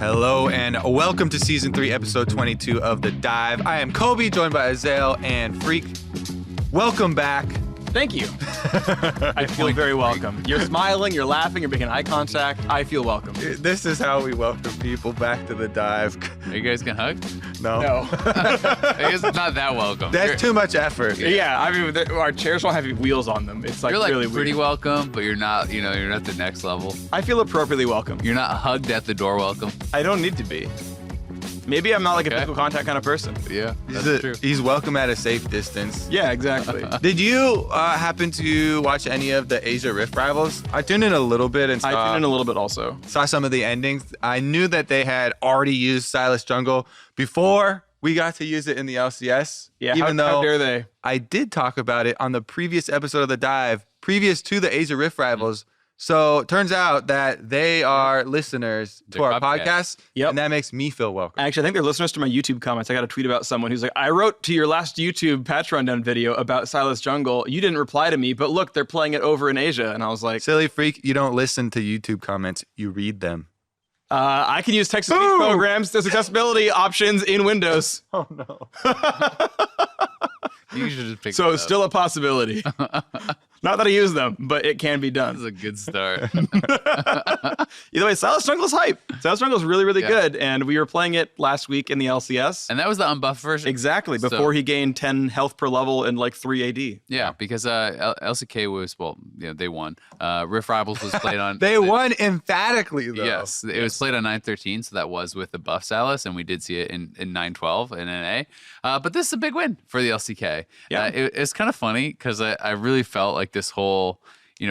Hello and welcome to Season 3, Episode 22 of The Dive. I am Kobe, joined by Azael and Freak. Welcome back. Thank you. I feel very welcome. You're smiling, you're laughing, you're making eye contact. I feel welcome. This is how we welcome people back to The Dive. Are you guys gonna hug? No. I guess it's not that welcome. That's too much effort. Yeah, I mean, our chairs don't have wheels on them. It's like You're like really pretty weird. welcome, but you're not, you're not the next level. I feel appropriately welcome. You're not hugged at the door welcome. I don't need to be. Maybe I'm not like a physical contact kind of person. Yeah, that's true. He's welcome at a safe distance. Yeah, exactly. Did you happen to watch any of the Asia Rift Rivals? I tuned in a little bit and I tuned in a little bit also. saw some of the endings. I knew that they had already used Silas Jungle before we got to use it in the LCS. Yeah, even how though dare they? I did talk about it on the previous episode of The Dive, previous to the Asia Rift Rivals. So it turns out that they are listeners to our podcast, Yep. and that makes me feel welcome. Actually, I think they're listeners to my YouTube comments. I got a tweet about someone who's like, I wrote to your last YouTube patch rundown video about Silas Jungle. You didn't reply to me, but look, they're playing it over in Asia. And I was like, Silly Freak, you don't listen to YouTube comments, you read them. I can use text-to-speech programs. There's accessibility options in Windows. Oh, no. You should just pick So it it's up. still a possibility. Not that I use them, but it can be This is done. a good start. Either way, Silas Jungle's hype. Silas Jungle's really, really Yeah. good. And we were playing it last week in the LCS. And that was the unbuffed version. Exactly, So- before he gained 10 health per level and like 3 AD. Yeah, because LCK was, they won. Rift Rivals was played on. They won emphatically, though. Yes, it was played on 913, so that was with the buff Silas, and we did see it in 912 in NA. But this is a big win for the LCK. Yeah. It's kind of funny because I really felt like this whole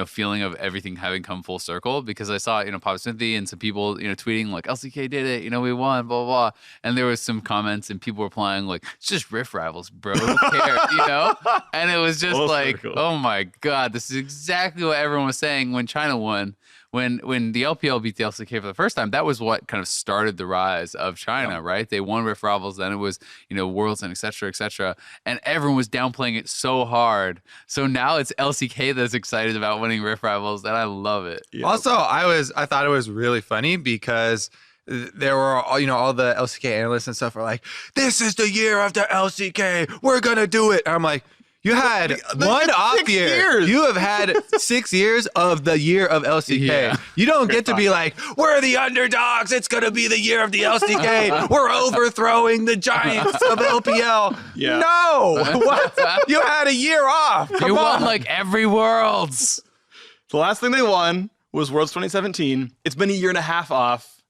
feeling of everything having come full circle, because I saw Papa Smithy and some people tweeting like LCK did it, we won, blah blah blah, and there was some comments and people were replying like, it's just Rift Rivals, bro, who cares, and it was just Full like, circle. oh my god, this is exactly what everyone was saying when China won. When the LPL beat the LCK for the first time, that was what kind of started the rise of China, right? They won Rift Rivals, then it was, Worlds and et cetera, and everyone was downplaying it so hard. So now it's LCK that's excited about winning Rift Rivals, and I love it. Yeah. Also, I thought it was really funny because there were all the LCK analysts and stuff are like, this is the year of the LCK. We're going to do it. And I'm like, you had one off 6 year. years. You have had 6 years of the year of LCK. Yeah. You don't get to be like, we're the underdogs. It's going to be the year of the LCK. We're overthrowing the giants of LPL. Yeah. No. What? You had a year off. Come You won on. like every Worlds. The last thing they won was Worlds 2017. It's been a year and a half off.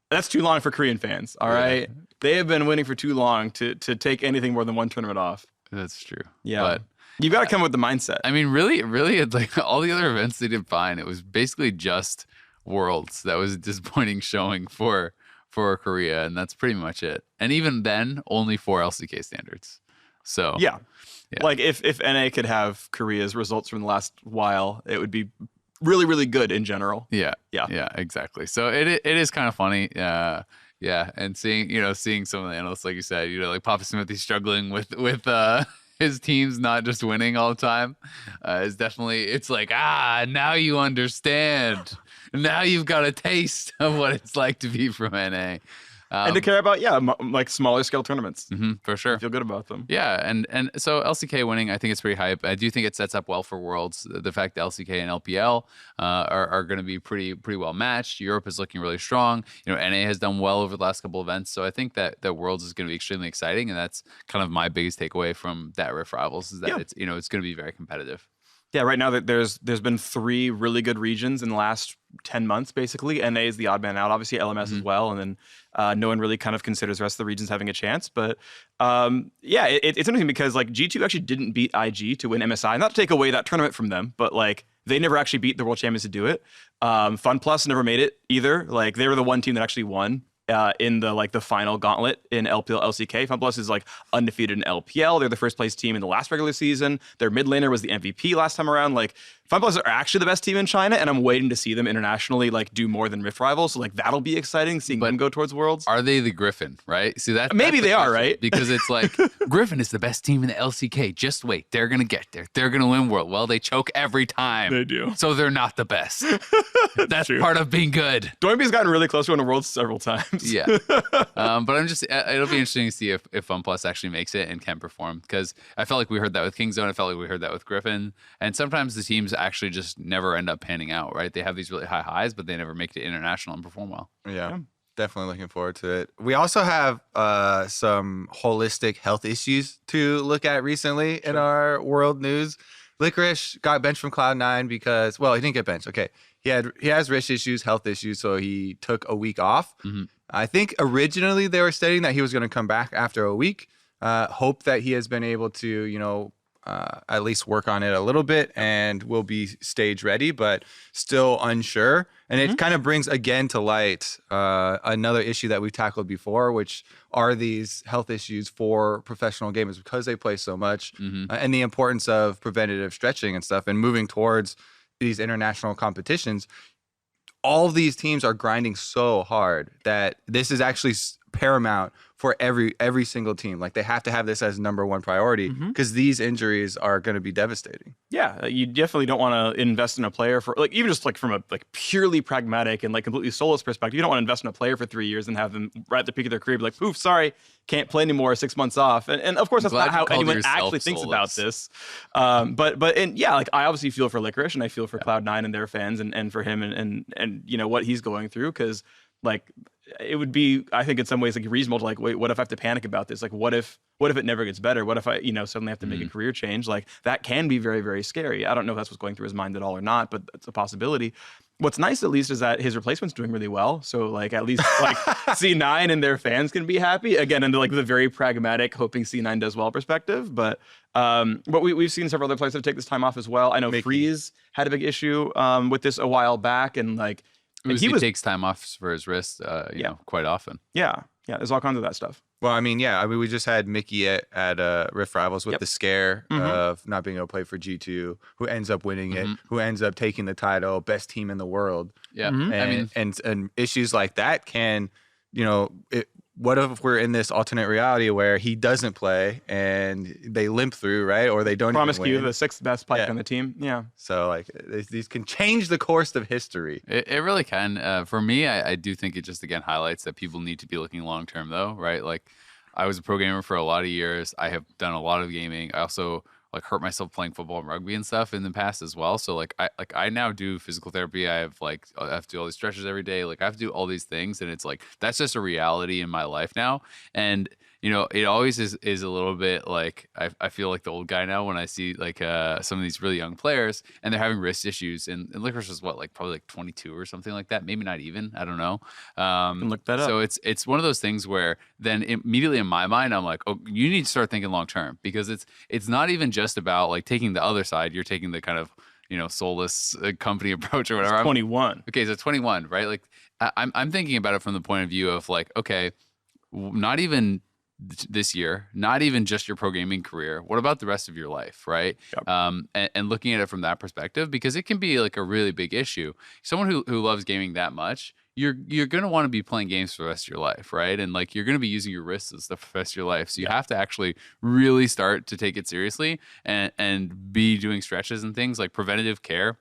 That's too long for Korean fans, all right? They have been winning for too long to take anything more than one tournament off. That's true. Yeah. But You've got to come with the mindset. I mean, really, it's like all the other events they did fine. It was basically just Worlds that was a disappointing showing for Korea, and that's pretty much it. And even then, only for LCK standards. So Yeah. Yeah. Like if NA could have Korea's results from the last while, it would be really, really good in general. Yeah, Yeah. exactly. So it is kind of funny. Yeah, and seeing some of the analysts, like you said, like Papa Smithy struggling with his teams not just winning all the time, is definitely, it's like, now you understand. Now you've got a taste of what it's like to be from NA. And to care about, like smaller scale tournaments. For sure. Feel good about them. Yeah, and so LCK winning, I think it's pretty hype. I do think it sets up well for Worlds. The fact that LCK and LPL are going to be pretty well matched. Europe is looking really strong. NA has done well over the last couple events, so I think that Worlds is going to be extremely exciting, and that's kind of my biggest takeaway from that Rift Rivals is that it's going to be very competitive. Yeah, right now there's been 3 really good regions in the last 10 months, basically. NA is the odd man out, obviously LMS as well, and then no one really kind of considers the rest of the regions having a chance. But it's interesting because like G2 actually didn't beat IG to win MSI. Not to take away that tournament from them, but like they never actually beat the world champions to do it. Fun Plus never made it either. Like they were the one team that actually won. In the final gauntlet in LPL LCK. FunPlus is like undefeated in LPL. They're the first place team in the last regular season. Their mid laner was the MVP last time around. Like FunPlus are actually the best team in China, and I'm waiting to see them internationally like do more than Rift Rivals. So like that'll be exciting, seeing them go towards Worlds. Are they the Griffin, right? See that? Maybe they are, right? Because it's like Griffin is the best team in the LCK. Just wait, they're gonna get there. They're gonna win World. Well, they choke every time. They do. So they're not the best. That's true. part of being good. Doinby's gotten really close to winning Worlds several times. Yeah. But I'm just, it'll be interesting to see if FunPlus actually makes it and can perform, because I felt like we heard that with Kingzone. I felt like we heard that with Griffin. And sometimes the teams actually just never end up panning out, right? They have these really high highs, but they never make it international and perform well. Yeah. Definitely looking forward to it. We also have some holistic health issues to look at recently in our world news. Licorice got benched from Cloud9 because, well, he didn't get benched. Okay. He has wrist issues, health issues, so he took a week off. Mm-hmm. I think originally they were stating that he was going to come back after a week. Hope that he has been able to, at least work on it a little bit and will be stage ready, but still unsure. And it kind of brings again to light another issue that we've tackled before, which are these health issues for professional gamers because they play so much, and the importance of preventative stretching and stuff and moving towards these international competitions. All these teams are grinding so hard that this is actually paramount for every single team. Like they have to have this as number one priority because these injuries are going to be devastating. Yeah, you definitely don't want to invest in a player for like even just like from a like purely pragmatic and like completely soulless perspective. You don't want to invest in a player for 3 years and have them right at the peak of their career be like, poof, sorry, can't play anymore, 6 months off. And of course that's not how anyone actually thinks about this. But yeah, like I obviously feel for Licorice and I feel for Cloud9 and their fans and for him and what he's going through, because like it would be, I think in some ways like reasonable to like, wait, what if I have to panic about this? Like what if it never gets better? What if I, suddenly have to make a career change? Like that can be very, very scary. I don't know if that's what's going through his mind at all or not, but it's a possibility. What's nice at least is that his replacement's doing really well. So like at least like C9 and their fans can be happy again, and like the very pragmatic hoping C9 does well perspective. But we've seen several other players that take this time off as well. I know Freeze had a big issue with this a while back, and like he takes time off for his wrist, quite often. Yeah, there's all kinds of that stuff. Well, I mean, we just had Mickey at Rift Rivals with the scare of not being able to play for G2, who ends up winning it, who ends up taking the title, best team in the world. Yeah, and issues like that can, what if we're in this alternate reality where he doesn't play and they limp through, right? Or they don't promise even you win. the 6th best player on the team. Yeah. So like these can change the course of history. It really can. For me, I do think it just again highlights that people need to be looking long term though, right? Like I was a pro gamer for a lot of years. I have done a lot of gaming. I also like hurt myself playing football and rugby and stuff in the past as well. So I now do physical therapy. I have to do all these stretches every day. Like I have to do all these things, and it's like that's just a reality in my life now. And it always is a little bit like I feel like the old guy now when I see like some of these really young players and they're having wrist issues. And Licorice is probably like 22 or something like that. Maybe not even. I don't know. Can look that up. So it's one of those things where then immediately in my mind I'm like, oh, you need to start thinking long term, because it's not even just about like taking the other side. You're taking the kind of soulless company approach or whatever. It's 21. Okay, so 21, right? Like I'm thinking about it from the point of view of like, okay, not even this year, not even just your pro gaming career. What about the rest of your life, right? Yep. And looking at it from that perspective, because it can be like a really big issue. Someone who loves gaming that much, you're going to want to be playing games for the rest of your life, right? And like you're going to be using your wrists and stuff for the rest of your life. So you have to actually really start to take it seriously and be doing stretches and things. Like preventative care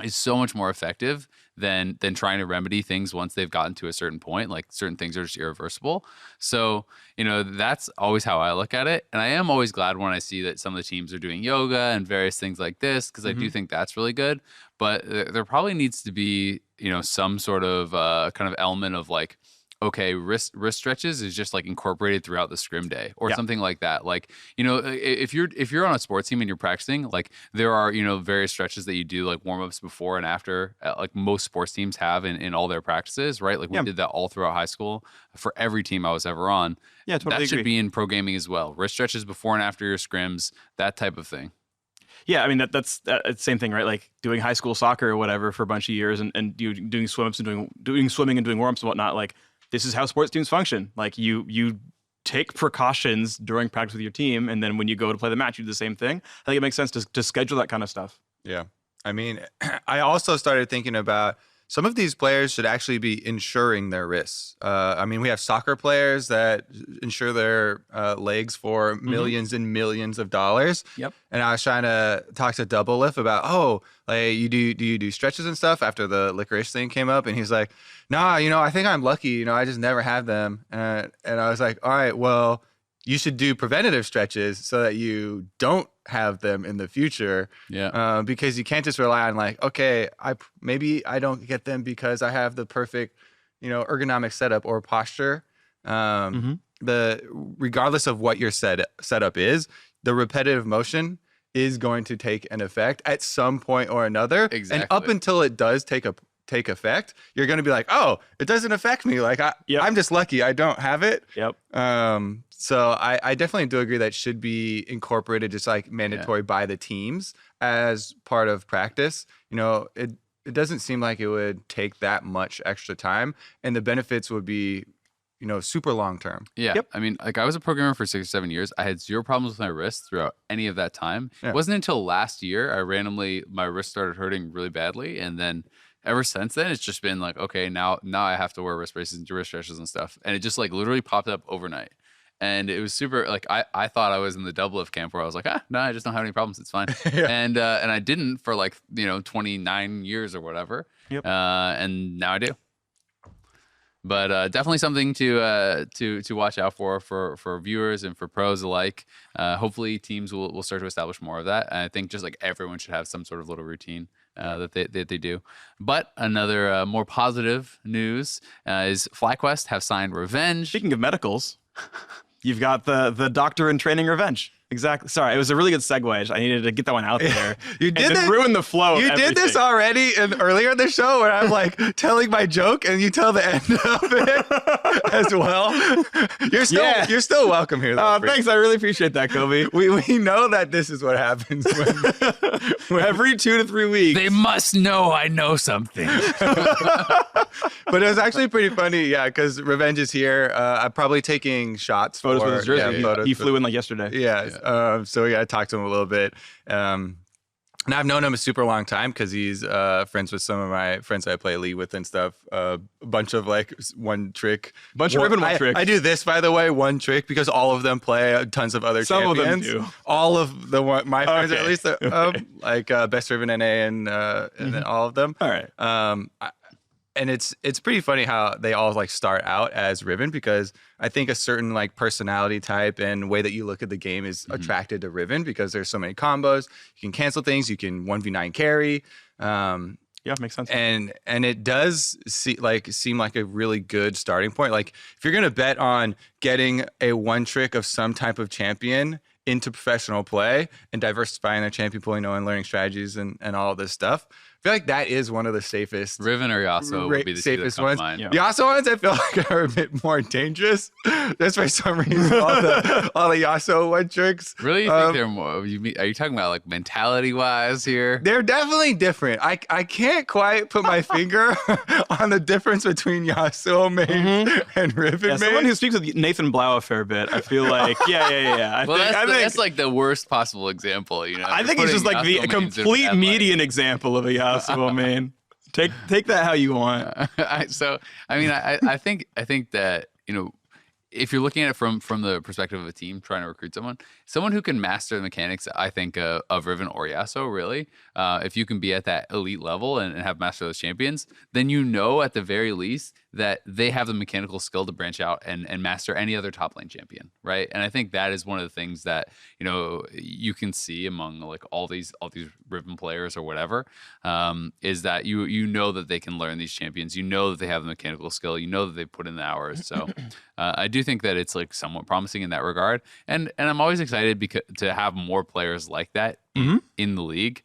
is so much more effective than trying to remedy things once they've gotten to a certain point. Like certain things are just irreversible. So, that's always how I look at it. And I am always glad when I see that some of the teams are doing yoga and various things like this, because I do think that's really good. But there probably needs to be, some sort of kind of element of like, okay, wrist stretches is just like incorporated throughout the scrim day or something like that. Like, if you're on a sports team and you're practicing, like there are, various stretches that you do like warm-ups before and after, like most sports teams have in all their practices, right? Like we did that all throughout high school for every team I was ever on. Yeah, totally. That should be in pro gaming as well. Wrist stretches before and after your scrims, that type of thing. Yeah, I mean that's the same thing, right? Like doing high school soccer or whatever for a bunch of years, and doing swim-ups and doing swimming and doing warm-ups and whatnot. Like this is how sports teams function. Like you take precautions during practice with your team, and then when you go to play the match, you do the same thing. I think it makes sense to schedule that kind of stuff. Yeah. I mean, I also started thinking about some of these players should actually be insuring their wrists. I mean, we have soccer players that insure their legs for millions and millions of dollars. Yep. And I was trying to talk to Double Lift about, oh, like do you do stretches and stuff after the Licorice thing came up? And he's like, nah, I think I'm lucky. I just never have them. And I was like, all right, well, you should do preventative stretches so that you don't have them in the future. Yeah. Because you can't just rely on like, okay, maybe I don't get them because I have the perfect, ergonomic setup or posture. Regardless of what your setup is, the repetitive motion is going to take an effect at some point or another. Exactly. And up until it does take effect, you're going to be like, oh, it doesn't affect me. Like I'm just lucky I don't have it. Yep. So I definitely do agree that should be incorporated, just like mandatory by the teams as part of practice. It doesn't seem like it would take that much extra time, and the benefits would be, super long term. Yeah. Yep. I mean, like I was a programmer for 6 or 7 years. I had zero problems with my wrist throughout any of that time. Yeah. It wasn't until last year my wrist started hurting really badly, and then ever since then, it's just been like, okay, now I have to wear wrist braces and wrist stretches and stuff. And it just like literally popped up overnight. And it was super, like, I thought I was in the double lift camp where I was like, no, I just don't have any problems. It's fine. Yeah. And I didn't for like, 29 years or whatever. Yep. And now I do. But definitely something to watch out for viewers and for pros alike. Hopefully teams will start to establish more of that. And I think just like everyone should have some sort of little routine that they do. But another more positive news is FlyQuest have signed Revenge. Speaking of medicals, you've got the doctor in training Revenge. Exactly. Sorry, it was a really good segue. I needed to get that one out there. You did it ruined the flow. You did this already earlier in the show where I'm like telling my joke and you tell the end of it as well. You're still welcome here. Oh, thanks. I really appreciate that, Kobe. We know that this is what happens when Every 2 to 3 weeks. They must know I know something. But it was actually pretty funny, yeah, because Revenge is here. I'm probably taking shots. Photos with his jersey. Photos He flew in like yesterday. Yeah. So I talked to him a little bit. And I've known him a super long time because he's friends with some of my friends that I play League with and stuff. A bunch of like one trick. Ribbon one trick. I do this, by the way, one trick because all of them play tons of other Some champions. of them do. All of my friends, Okay. at least, like Best Ribbon NA and then all of them. All right. And it's pretty funny how they all like start out as Riven because I think a certain like personality type and way that you look at the game is attracted to Riven because there's so many combos. You can cancel things. You can 1v9 carry. Yeah, makes sense. And it does seem like a really good starting point. Like if you're gonna bet on getting a one trick of some type of champion into professional play and diversifying their champion pool, and learning strategies and all of this stuff, I feel like that is one of the safest. Riven or Yasuo would be the safest two that come ones. to mind. Yeah. Yasuo ones I feel like are a bit more dangerous. That's for some reason all the Yasuo one tricks. Really? You think they're more? Are you talking about like mentality wise here? They're definitely different. I can't quite put my finger on the difference between Yasuo main and Riven Yeah, main. someone who speaks with Nathan Blau a fair bit, I feel like, yeah. That's like the worst possible example, I think he's just like the complete median example of a Yasuo main. Take that how you want. I think that, if you're looking at it from the perspective of a team trying to recruit someone who can master the mechanics, I think of Riven or Yasuo, really, if you can be at that elite level and have mastered those champions, then at the very least that they have the mechanical skill to branch out and master any other top lane champion, right? And I think that is one of the things that you can see among like all these Riven players or whatever, is that that they can learn these champions, that they have the mechanical skill, that they put in the hours. So I do think that it's like somewhat promising in that regard, and I'm always excited to have more players like that in the league.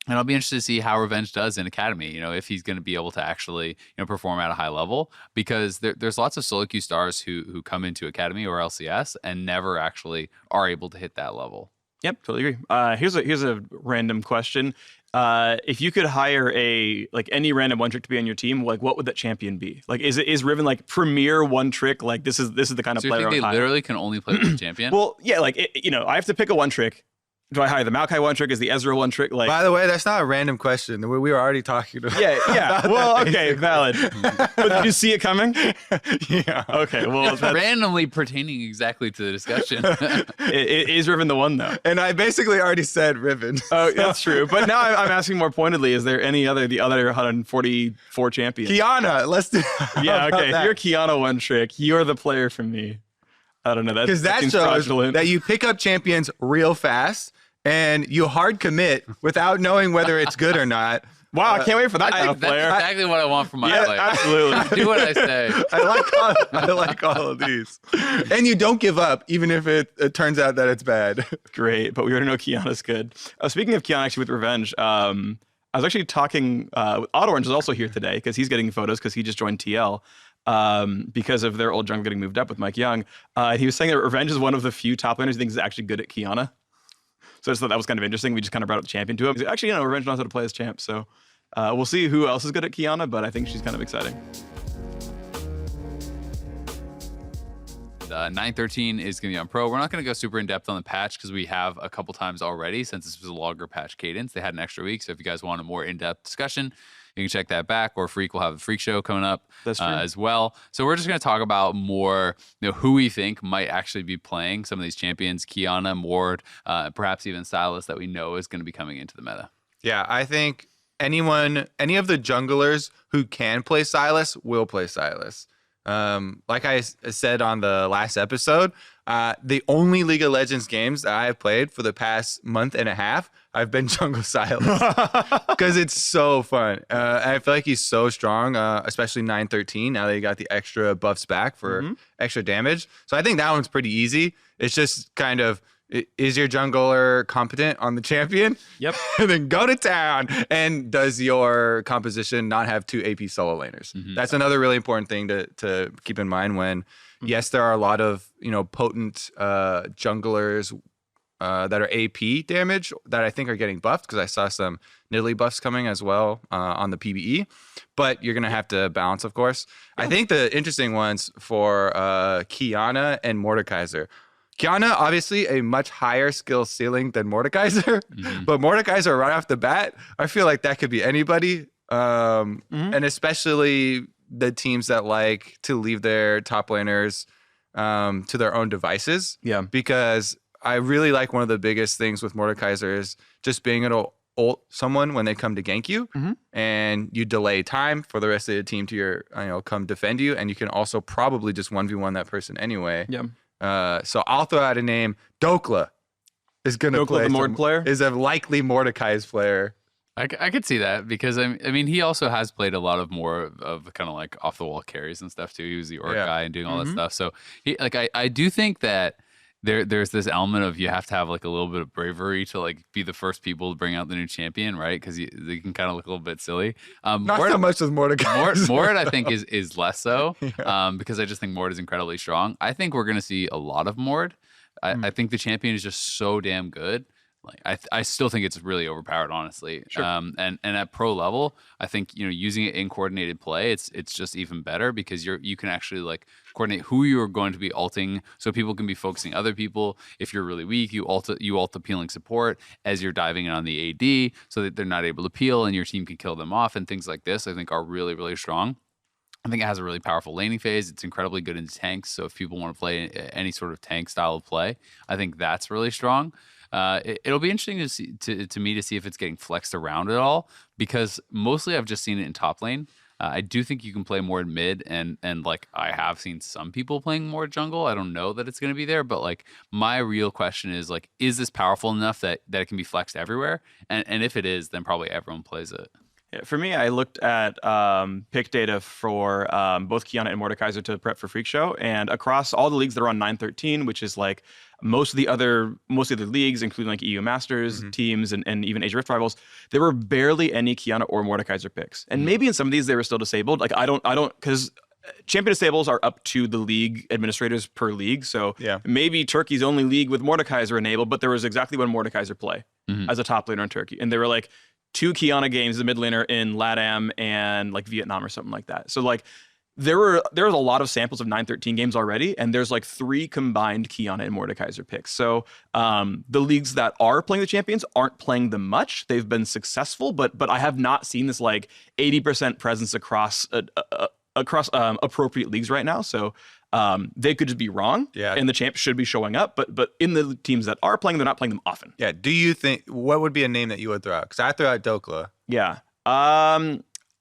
And I'll be interested to see how Revenge does in Academy, if he's going to be able to actually, perform at a high level, because there's lots of solo queue stars who come into Academy or LCS and never actually are able to hit that level. Yep, totally agree. Here's a random question. If you could hire any random one trick to be on your team, like what would that champion be? Like is Riven like premier one trick? Like this is the kind of So you player think I would they hire? literally can only play with the champion? Well, yeah, I have to pick a one trick. do I hire the Maokai one trick? Is the Ezreal one trick? Like, By the way, that's not a random question. We were already talking about. yeah. Well, okay, valid. But did you see it coming? Yeah. Okay, well, It's randomly pertaining exactly to the discussion. is Riven the one though? And I basically already said Riven. Oh, that's true. But now I'm asking more pointedly: is there the other 144 champions? Qiyana, let's do. Yeah, okay. If you're Qiyana one trick, you're the player for me. I don't know. Because that seems shows fraudulent. that you pick up champions real fast and you hard commit without knowing whether it's good or not. Wow, I can't wait for that kind I of think player. that's exactly what I want from my Yeah, player. absolutely. Do what I say. I like all of these. And you don't give up, even if it turns out that it's bad. Great, but we already know Qiyana's good. Speaking of Qiyana, actually with Revenge, I was actually talking with Orange is also here today because he's getting photos because he just joined TL because of their old jungle getting moved up with Mike Young. He was saying that Revenge is one of the few top laners he thinks is actually good at Qiyana. So I just thought that was kind of interesting. We just kind of brought up the champion to him. He's like, actually, Revenge knows how to play as champ. So we'll see who else is good at Qiyana, but I think she's kind of exciting. 913 is going to be on Pro. We're not going to go super in depth on the patch because we have a couple times already since this was a longer patch cadence. They had an extra week. So if you guys want a more in-depth discussion, you can check that back. Or Freak will have a Freak show coming up as well. So we're just going to talk about more who we think might actually be playing some of these champions, Qiyana, Mord, perhaps even Sylas that we know is going to be coming into the meta. Yeah, I think any of the junglers who can play Sylas will play Sylas. Like I said on the last episode, the only League of Legends games that I've played for the past month and a half, I've been jungle Sylas because it's so fun. I feel like he's so strong, especially 913. Now that he got the extra buffs back for extra damage. So I think that one's pretty easy. It's just kind of, is your jungler competent on the champion? Yep. And then go to town. And does your composition not have 2 AP solo laners? That's another really important thing to keep in mind when, yes, there are a lot of, potent junglers that are AP damage that I think are getting buffed because I saw some Nidalee buffs coming as well on the PBE. But you're going to have to balance, of course. I think the interesting ones for Qiyana and Mordekaiser. Qiyana, obviously, a much higher skill ceiling than Mordekaiser. But Mordekaiser, right off the bat, I feel like that could be anybody. And especially the teams that like to leave their top laners to their own devices. Yeah. Because I really like one of the biggest things with Mordekaiser is just being able to ult someone when they come to gank you, and you delay time for the rest of the team to come defend you, and you can also probably just 1v1 that person anyway. Yeah. So I'll throw out a name. Dokla is going to play. The Mord player? Is a likely Mordekaiser player. I could see that because I mean he also has played a lot of more of kind of like off the wall carries and stuff too. He was the orc guy and doing all that stuff. So I do think that there's this element of you have to have like a little bit of bravery to like be the first people to bring out the new champion, right? Because they can kind of look a little bit silly. Not so much with Mordekaiser. Mord I think is less so because I just think Mord is incredibly strong. I think we're going to see a lot of Mord. I think the champion is just so damn good. Like I still think it's really overpowered, honestly. Sure. And at pro level, I think using it in coordinated play, it's just even better because you can actually like coordinate who you are going to be ulting, so people can be focusing other people. If you're really weak, you ult the peeling support as you're diving in on the AD, so that they're not able to peel and your team can kill them off, and things like this. I think are really really strong. I think it has a really powerful laning phase. It's incredibly good in tanks. So if people want to play any sort of tank style of play, I think that's really strong. It'll be interesting to see to me to see if it's getting flexed around at all, because mostly I've just seen it in top lane. I do think you can play more in mid, and like I have seen some people playing more jungle. I don't know that it's going to be there, but like my real question is like, is this powerful enough that it can be flexed everywhere? And if it is, then probably everyone plays it. Yeah, for me, I looked at pick data for both Qiyana and Mordekaiser to prep for Freak Show, and across all the leagues that are on 913, which is like most of the other leagues, including like EU Masters teams and even Asia Rift Rivals, there were barely any Qiyana or Mordekaiser picks, and maybe in some of these they were still disabled. Like I don't because champion disables are up to the league administrators per league. So maybe Turkey's only league with Mordekaiser enabled, but there was exactly one Mordekaiser play as a top laner in Turkey, and they were like 2 Qiyana games, the mid laner in LATAM and like Vietnam or something like that. So like There's a lot of samples of 9-13 games already, and there's like 3 combined Qiyana and Mordekaiser picks. So the leagues that are playing the champions aren't playing them much. They've been successful, but I have not seen this like 80% presence across appropriate leagues right now. So they could just be wrong, and the champ should be showing up. But in the teams that are playing, they're not playing them often. Yeah. Do you think what would be a name that you would throw out? Because I throw out Dokla. Yeah.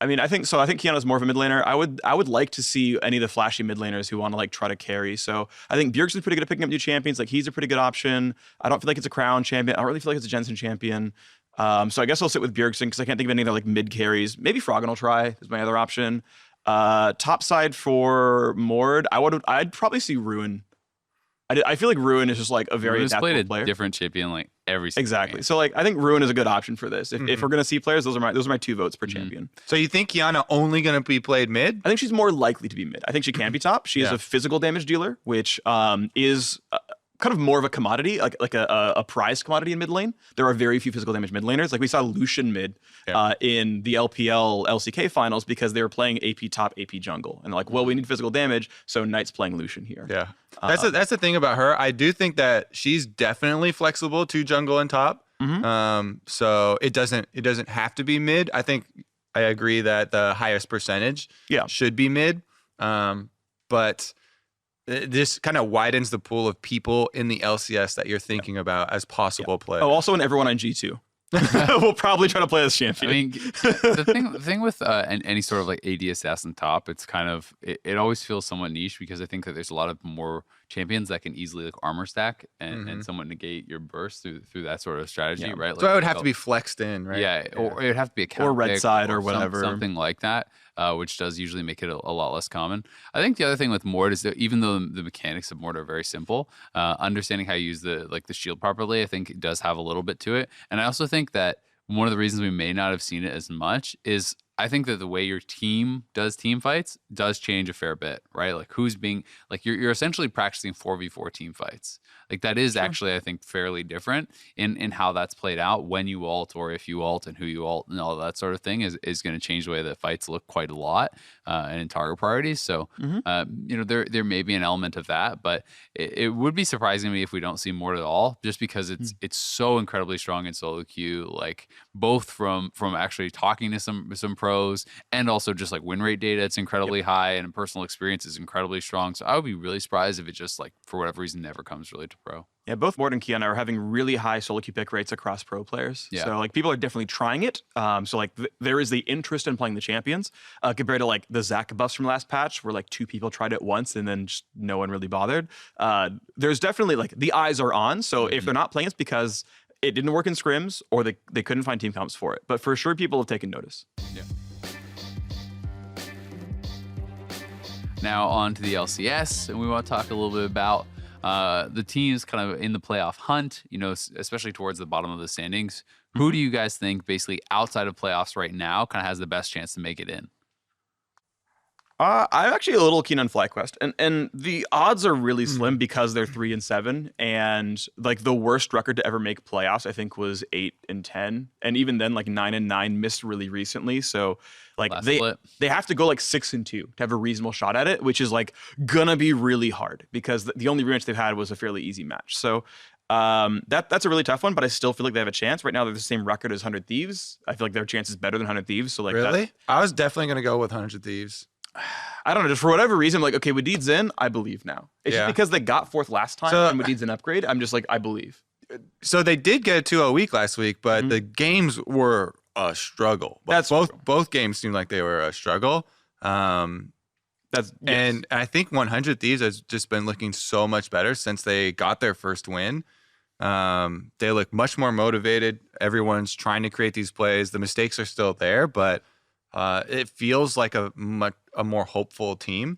I mean, I think Qiyana's more of a mid laner. I would like to see any of the flashy mid laners who want to like try to carry. So I think Bjergsen's pretty good at picking up new champions. Like he's a pretty good option. I don't feel like it's a crown champion. I don't really feel like it's a Jensen champion. So I guess I'll sit with Bjergsen because I can't think of any other like mid carries. Maybe Froggen will try is my other option. Top side for Mord, I'd probably see Ruin. I feel like Ruin is just like a very adaptable player. Different champion like every single exactly. game. So like I think Ruin is a good option for this. If we're gonna see players, those are my 2 votes per champion. So you think Qiyana only going to be played mid? I think she's more likely to be mid. I think she can be top. She is a physical damage dealer, which is kind of more of a commodity, like a prized commodity in mid lane. There are very few physical damage mid laners. Like we saw Lucian mid in the LPL LCK finals because they were playing AP top, AP jungle, and they're like, well, we need physical damage, so Knight's playing Lucian here. Yeah, that's the thing about her. I do think that she's definitely flexible to jungle and top. So it doesn't have to be mid. I think I agree that the highest percentage should be mid. But this kind of widens the pool of people in the LCS that you're thinking about as possible players. Oh, also in everyone on G2. We'll probably try to play this champion. I mean, the thing with any sort of like AD assassin top, it's kind of it always feels somewhat niche because I think that there's a lot of more champions that can easily like armor stack and somewhat negate your burst through that sort of strategy, right? So I would have to be flexed in, right? Yeah, or it would have to be a counter or red side or whatever, something like that, which does usually make it a lot less common. I think the other thing with Mord is that even though the mechanics of Mord are very simple, understanding how to use the shield properly, I think it does have a little bit to it. And I also think that one of the reasons we may not have seen it as much is I think that the way your team does team fights does change a fair bit, right? Like who's being like you're essentially practicing 4v4 team fights. Like that is actually I think fairly different in how that's played out when you ult or if you ult and who you ult and all that sort of thing is going to change the way that fights look quite a lot and in target priorities. So there may be an element of that, but it would be surprising to me if we don't see more at all, just because it's so incredibly strong in solo queue, like both from actually talking to some pros and also just like win rate data. It's incredibly high and personal experience is incredibly strong. So I would be really surprised if it just like for whatever reason never comes really to pro. Yeah, both Mord and Qiyana are having really high solo queue pick rates across pro players. Yeah. So like people are definitely trying it. So like there is the interest in playing the champions compared to like the Zac buffs from last patch where like 2 people tried it once and then just no one really bothered. There's definitely like the eyes are on. So if they're not playing, it's because it didn't work in scrims or they couldn't find team comps for it. But for sure, people have taken notice. Yeah. Now on to the LCS, and we want to talk a little bit about the teams kind of in the playoff hunt, especially towards the bottom of the standings. Who do you guys think basically outside of playoffs right now kind of has the best chance to make it in? I'm actually a little keen on FlyQuest, and the odds are really slim because they're 3-7, and like the worst record to ever make playoffs I think was 8-10, and even then like 9-9 missed really recently. So like they have to go like 6-2 to have a reasonable shot at it, which is like gonna be really hard because the only rematch they've had was a fairly easy match. So that's a really tough one, but I still feel like they have a chance. Right now they're the same record as 100 Thieves. I feel like their chance is better than 100 Thieves. So like really, I was definitely gonna go with 100 Thieves. I don't know, just for whatever reason, I'm like, okay, Wadid's in, I believe now. It's just because they got 4th last time and Wadid's an upgrade. I'm just like, I believe. So they did get a 2-0 week last week, but the games were a struggle. Both games seemed like they were a struggle. And I think 100 Thieves has just been looking so much better since they got their first win. They look much more motivated. Everyone's trying to create these plays. The mistakes are still there, but it feels like a more hopeful team.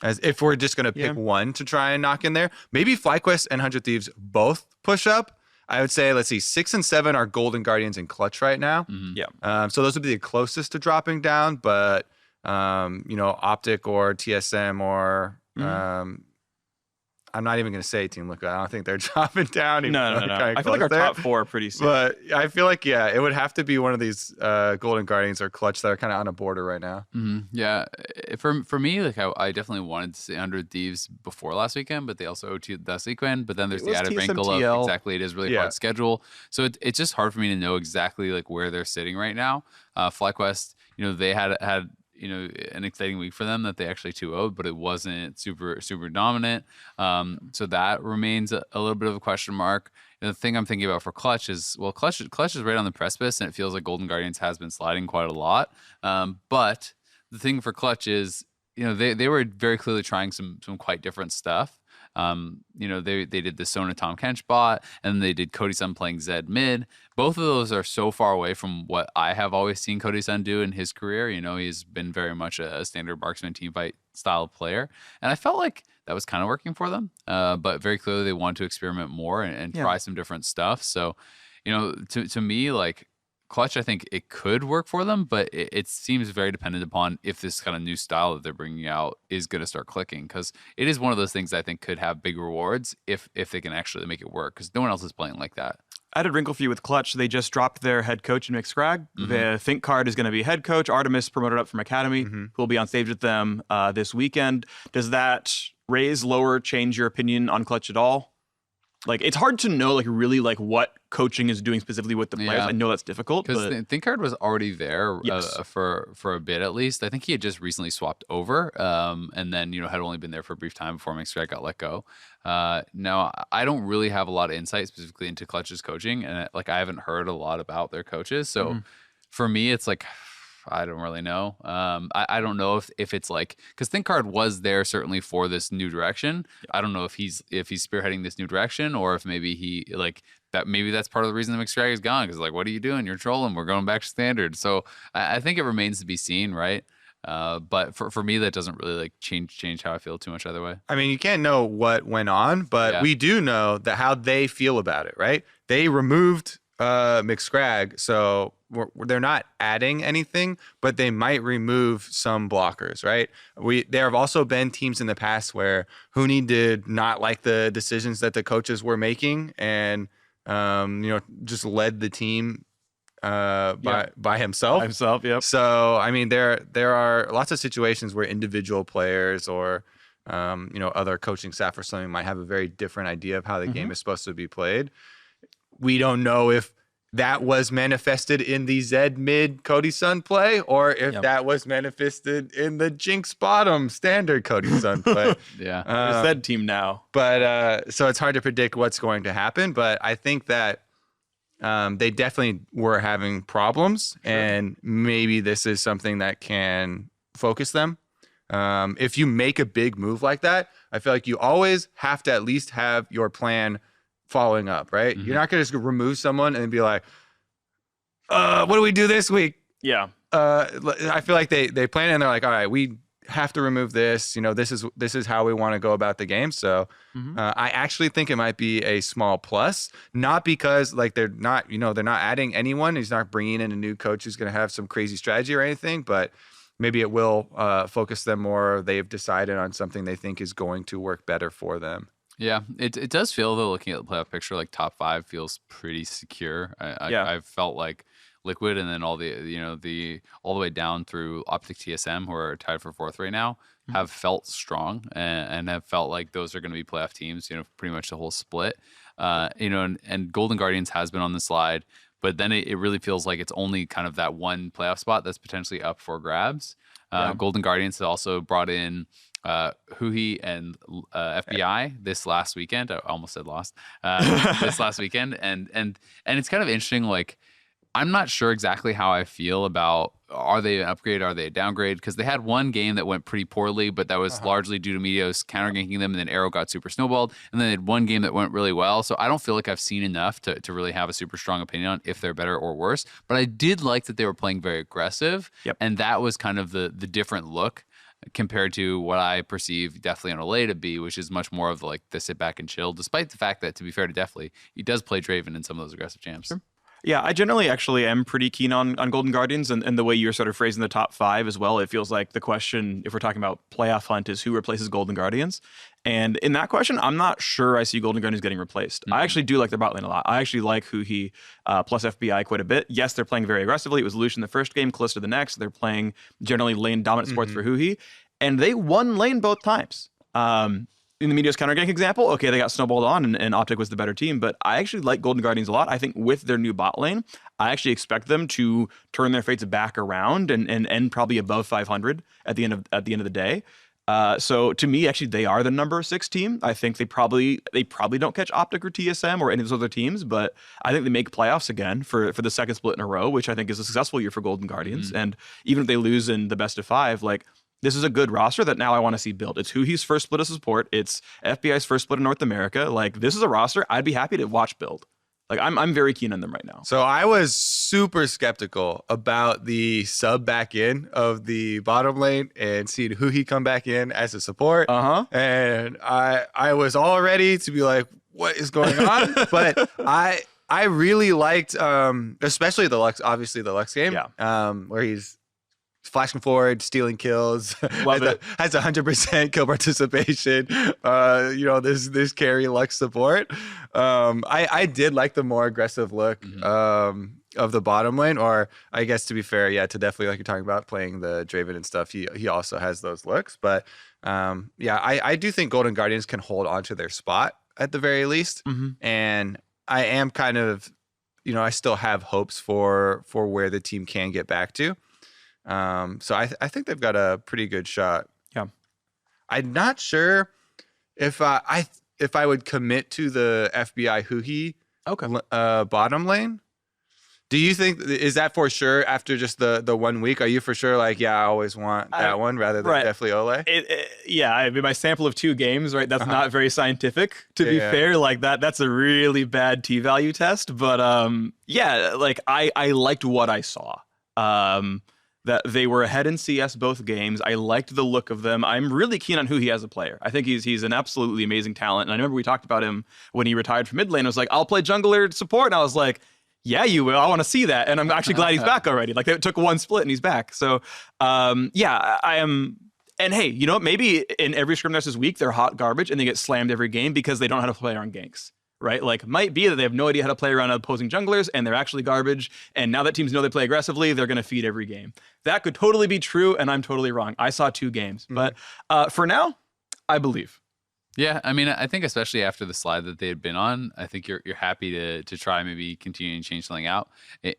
As if we're just going to pick one to try and knock in there. Maybe FlyQuest and 100 Thieves both push up. I would say, let's see, 6 and 7 are Golden Guardians and Clutch right now. Yeah. So those would be the closest to dropping down, but Optic or TSM or I'm not even going to say Team Liquid. I don't think they're dropping down. even No. though they're kinda I feel like our close there. top 4 are pretty safe. But I feel like, yeah, it would have to be one of these Golden Guardians or Clutch that are kind of on a border right now. Yeah, for me, like I definitely wanted to say 100 Thieves before last weekend, but they also OT'd this weekend. But then there's It the was added wrinkle TSMTL. of exactly it is really Yeah. hard schedule, so it's just hard for me to know exactly like where they're sitting right now. FlyQuest, they had an exciting week for them that they actually 2-0'd, but it wasn't super dominant. So that remains a little bit of a question mark. And the thing I'm thinking about for Clutch is, well, Clutch is right on the precipice, and it feels like Golden Guardians has been sliding quite a lot. But the thing for Clutch is, they were very clearly trying some quite different stuff. They did the Sona Tom Kench bot, and they did Cody Sun playing Zed mid. Both of those are so far away from what I have always seen Cody Sun do in his career. He's been very much a standard marksman team fight style player, and I felt like that was kind of working for them. But very clearly they want to experiment more and try some different stuff. So, to me, like, Clutch, I think it could work for them, but it seems very dependent upon if this kind of new style that they're bringing out is going to start clicking, because it is one of those things I think could have big rewards if they can actually make it work, because no one else is playing like that. Added wrinkle for you with Clutch, they just dropped their head coach in Mixcrag. The Think card is going to be head coach. Artemis promoted up from Academy, who will be on stage with them this weekend. Does that raise, lower, change your opinion on Clutch at all? Like, it's hard to know, like, really, like, what coaching is doing specifically with the players. Yeah. I know that's difficult, Because but Thinkard was already there Yes. for a bit at least. I think he had just recently swapped over, and then had only been there for a brief time before Mixcrag got let go. Now, I don't really have a lot of insight specifically into Clutch's coaching, and I haven't heard a lot about their coaches. So for me, it's like, I don't really know. I don't know if it's like, because Thinkard was there certainly for this new direction. I don't know if he's spearheading this new direction, or if maybe maybe that's part of the reason the Mixcrag is gone. Because like, what are you doing? You're trolling. We're going back to standard. So I think it remains to be seen, right? But for me, that doesn't really like change how I feel too much either way. I mean, you can't know what went on, but we do know that how they feel about it, right? They removed Mixcrag, so they're not adding anything, but they might remove some blockers, right? There have also been teams in the past where Huhi did not like the decisions that the coaches were making, and just led the team by himself. Yep. So I mean, there are lots of situations where individual players or other coaching staff or something might have a very different idea of how the game is supposed to be played. We don't know if that was manifested in the Zed mid Cody Sun play, or if that was manifested in the Jinx bottom standard Cody Sun play. There's Zed team now. But so it's hard to predict what's going to happen. But I think that they definitely were having problems, and maybe this is something that can focus them. If you make a big move like that, I feel like you always have to at least have your plan following up, right? You're not going to just remove someone and be like, what do we do this week? Yeah. I feel like they plan and they're like, all right, we have to remove this. This is how we want to go about the game. So I actually think it might be a small plus, not because like they're not adding anyone. He's not bringing in a new coach who's going to have some crazy strategy or anything, but maybe it will focus them more. They've decided on something they think is going to work better for them. Yeah, it does feel, though, looking at the playoff picture, like top 5 feels pretty secure. I've felt like Liquid, and then all the all the way down through Optic TSM, who are tied for 4th right now, have felt strong and have felt like those are going to be playoff teams. Pretty much the whole split. And Golden Guardians has been on the slide, but then it really feels like it's only kind of that one playoff spot that's potentially up for grabs. Golden Guardians has also brought in Huhi and FBI this last weekend. I almost said lost. This last weekend, and it's kind of interesting. Like, I'm not sure exactly how I feel about, are they an upgrade, are they a downgrade? Because they had one game that went pretty poorly, but that was largely due to Meteos counter ganking them, and then Arrow got super snowballed, and then they had one game that went really well. So I don't feel like I've seen enough to really have a super strong opinion on if they're better or worse. But I did like that they were playing very aggressive, and that was kind of the different look compared to what I perceive Deathly on Olay to be, which is much more of the sit back and chill, despite the fact that, to be fair to Deathly, he does play Draven in some of those aggressive champs. Sure. Yeah, I generally actually am pretty keen on Golden Guardians, and the way you're sort of phrasing the top 5 as well. It feels like the question, if we're talking about playoff hunt, is who replaces Golden Guardians. And in that question, I'm not sure I see Golden Guardians getting replaced. I actually do like their bot lane a lot. I actually like Huhi plus FBI quite a bit. Yes, they're playing very aggressively. It was Lucian the first game, Callisto the next. They're playing generally lane dominant supports for Huhi, and they won lane both times. In the Meteor's counter gank example, okay, they got snowballed on and Optic was the better team, but I actually like Golden Guardians a lot. I think with their new bot lane, I actually expect them to turn their fates back around and end probably above 500 at the end of the day. So to me, actually, they are the number 6 team. I think they probably don't catch Optic or TSM or any of those other teams, but I think they make playoffs again for the second split in a row, which I think is a successful year for Golden Guardians. And even if they lose in the best of 5, like, this is a good roster that now I want to see built. It's Huhi's first split of support. It's FBI's first split in North America. Like, this is a roster I'd be happy to watch build. Like, I'm very keen on them right now. So I was super skeptical about the sub back in of the bottom lane and seeing Huhi come back in as a support. And I was all ready to be like, what is going on? But I really liked, especially the Lux, obviously the Lux game, where he's flashing forward, stealing kills, has 100% kill participation. This carry Lux support. I did like the more aggressive look of the bottom lane, or I guess to be fair, to definitely, like you're talking about, playing the Draven and stuff. He also has those looks, but I do think Golden Guardians can hold onto their spot at the very least, and I am kind of, I still have hopes for where the team can get back to. So I think they've got a pretty good shot. Yeah, I'm not sure if I would commit to the FBI Huhi bottom lane. Do you think, is that for sure after just the 1 week? Are you for sure like, I always want that one rather than definitely Ole? I mean, my sample of 2 games, right? That's not very scientific, to be fair. Like that's a really bad T-value test. But like I liked what I saw. That they were ahead in CS both games. I liked the look of them. I'm really keen on Huhi as a player. I think he's an absolutely amazing talent. And I remember we talked about him when he retired from mid lane. I was like, I'll play jungler support. And I was like, yeah, you will. I want to see that. And I'm actually glad he's back already. Like, it took 1 split and he's back. So, I am. And hey, you know what? Maybe in every scrim this week, they're hot garbage and they get slammed every game because they don't know how to play on ganks. Right? Like, might be that they have no idea how to play around opposing junglers and they're actually garbage. And now that teams know they play aggressively, they're going to feed every game. That could totally be true, and I'm totally wrong. I saw 2 games. But for now, I believe. Yeah, I mean, I think especially after the slide that they had been on, I think you're happy to try maybe continue and change something out,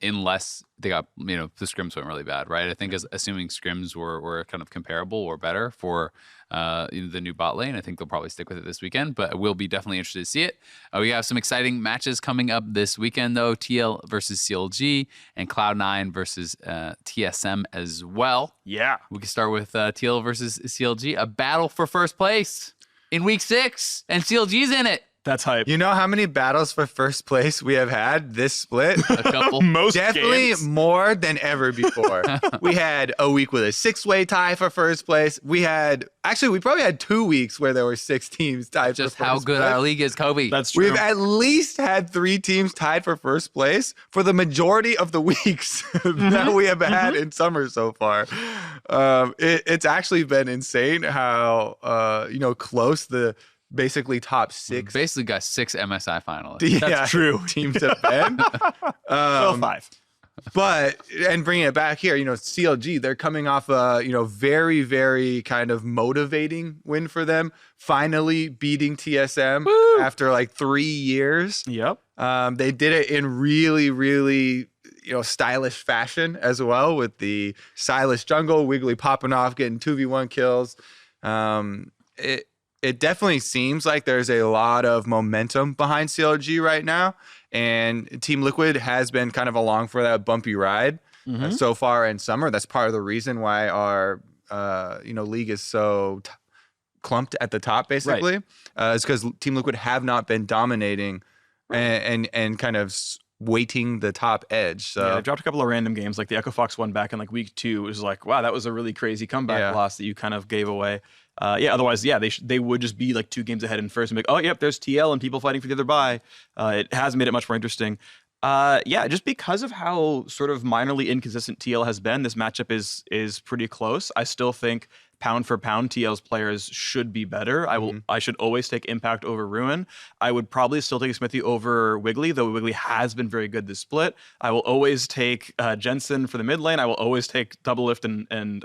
unless they got, the scrims went really bad, right? I think assuming scrims were kind of comparable or better for the new bot lane, I think they'll probably stick with it this weekend, but we'll be definitely interested to see it. We have some exciting matches coming up this weekend, though. TL versus CLG and Cloud9 versus TSM as well. Yeah. We can start with TL versus CLG, a battle for first place in week 6, and CLG's in it. That's hype. You know how many battles for first place we have had this split? A couple. Most Definitely games. More than ever before. We had a week with a 6-way tie for first place. We probably had 2 weeks where there were 6 teams tied for first place. Just how good our league is, Kobe. That's true. We've at least had 3 teams tied for first place for the majority of the weeks that we have had in summer so far. It's actually been insane how close the basically top 6. Basically got 6 MSI finalists. That's true. Teams have been. 5. But, and bringing it back here, CLG, they're coming off a, very, very kind of motivating win for them. Finally beating TSM after like 3 years. Yep. They did it in really, really, stylish fashion as well, with the stylish jungle, Wiggly popping off, getting 2v1 kills. It definitely seems like there's a lot of momentum behind CLG right now, and Team Liquid has been kind of along for that bumpy ride so far in summer. That's part of the reason why our league is so clumped at the top, basically. Is because Team Liquid have not been dominating and kind of weighting the top edge. So yeah, I dropped a couple of random games, like the Echo Fox one back in like week 2. It was like, wow, that was a really crazy comeback loss that you kind of gave away. Otherwise, they would just be like 2 games ahead in first and be like, oh, yep, there's TL and people fighting for the other bye. It has made it much more interesting. Yeah, just because of how sort of minorly inconsistent TL has been, this matchup is pretty close. I still think pound for pound, TL's players should be better. I should always take Impact over Ruin. I would probably still take Smithy over Wiggly, though Wiggly has been very good this split. I will always take Jensen for the mid lane. I will always take Double Lift and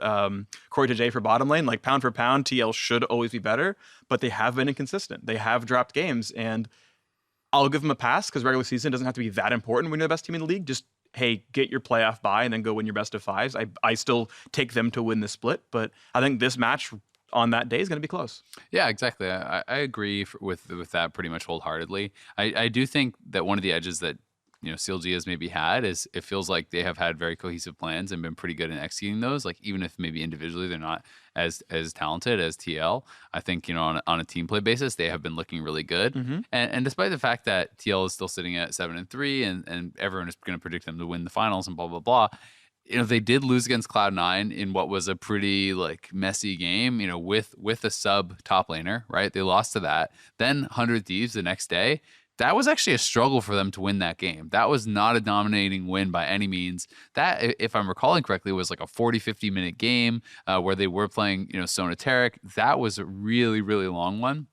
Corey to J for bottom lane. Like pound for pound, TL should always be better, but they have been inconsistent. They have dropped games, and I'll give them a pass because regular season doesn't have to be that important when you're the best team in the league. Just, hey, get your playoff bye and then go win your best of fives. I still take them to win the split, but I think this match on that day is going to be close. Yeah, exactly. I agree with that pretty much wholeheartedly. I do think that one of the edges that CLG has maybe had is it feels like they have had very cohesive plans and been pretty good in executing those. Like even if maybe individually they're not as talented as TL, I think on a team play basis they have been looking really good. And despite the fact that TL is still sitting at 7-3 and everyone is going to predict them to win the finals and blah blah blah. They did lose against Cloud9 in what was a pretty messy game, with a sub top laner, right? They lost to that. Then 100 Thieves the next day. That was actually a struggle for them to win that game. That was not a dominating win by any means. That, if I'm recalling correctly, was like a 40, 50-minute game where they were playing, Sonateric. That was a really, really long one.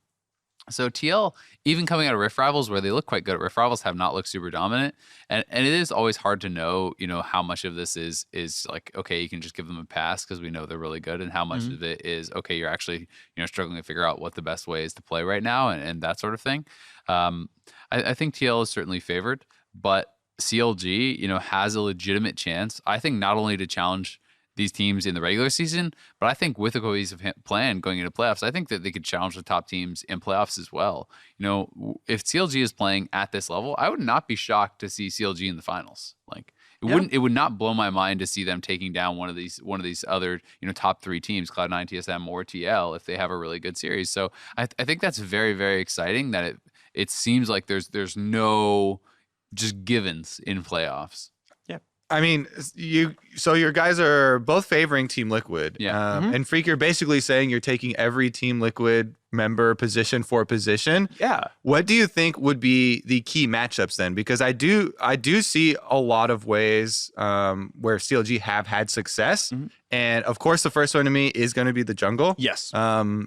So TL, even coming out of Rift Rivals, where they look quite good at Rift Rivals, have not looked super dominant. And it is always hard to know, how much of this is like, okay, you can just give them a pass because we know they're really good, and how much of it is, okay, you're actually, struggling to figure out what the best way is to play right now and that sort of thing. I think TL is certainly favored, but CLG, has a legitimate chance, I think, not only to challenge these teams in the regular season, but I think with a cohesive plan going into playoffs, I think that they could challenge the top teams in playoffs as well. If CLG is playing at this level, I would not be shocked to see CLG in the finals. It would not blow my mind to see them taking down one of these other, top three teams, Cloud9, TSM, or TL, if they have a really good series. So I think that's very, very exciting that it seems like there's no just givens in playoffs. I mean, your guys are both favoring Team Liquid. Yeah. And Freak, you're basically saying you're taking every Team Liquid member position for position. Yeah. What do you think would be the key matchups then? Because I do see a lot of ways where CLG have had success. And of course, the first one to me is going to be the jungle. Yes.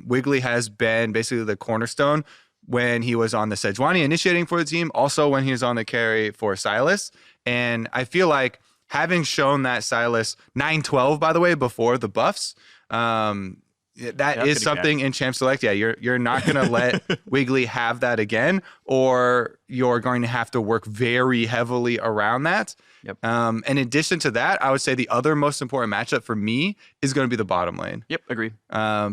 Wiggly has been basically the cornerstone when he was on the Sejuani initiating for the team, also when he was on the carry for Sylas. And I feel like having shown that Sylas 9-12, by the way, before the buffs, that is something in Champ Select. Yeah, you're not going to let Wiggly have that again, or you're going to have to work very heavily around that. Yep. In addition to that, I would say the other most important matchup for me is going to be the bottom lane. Yep, agree.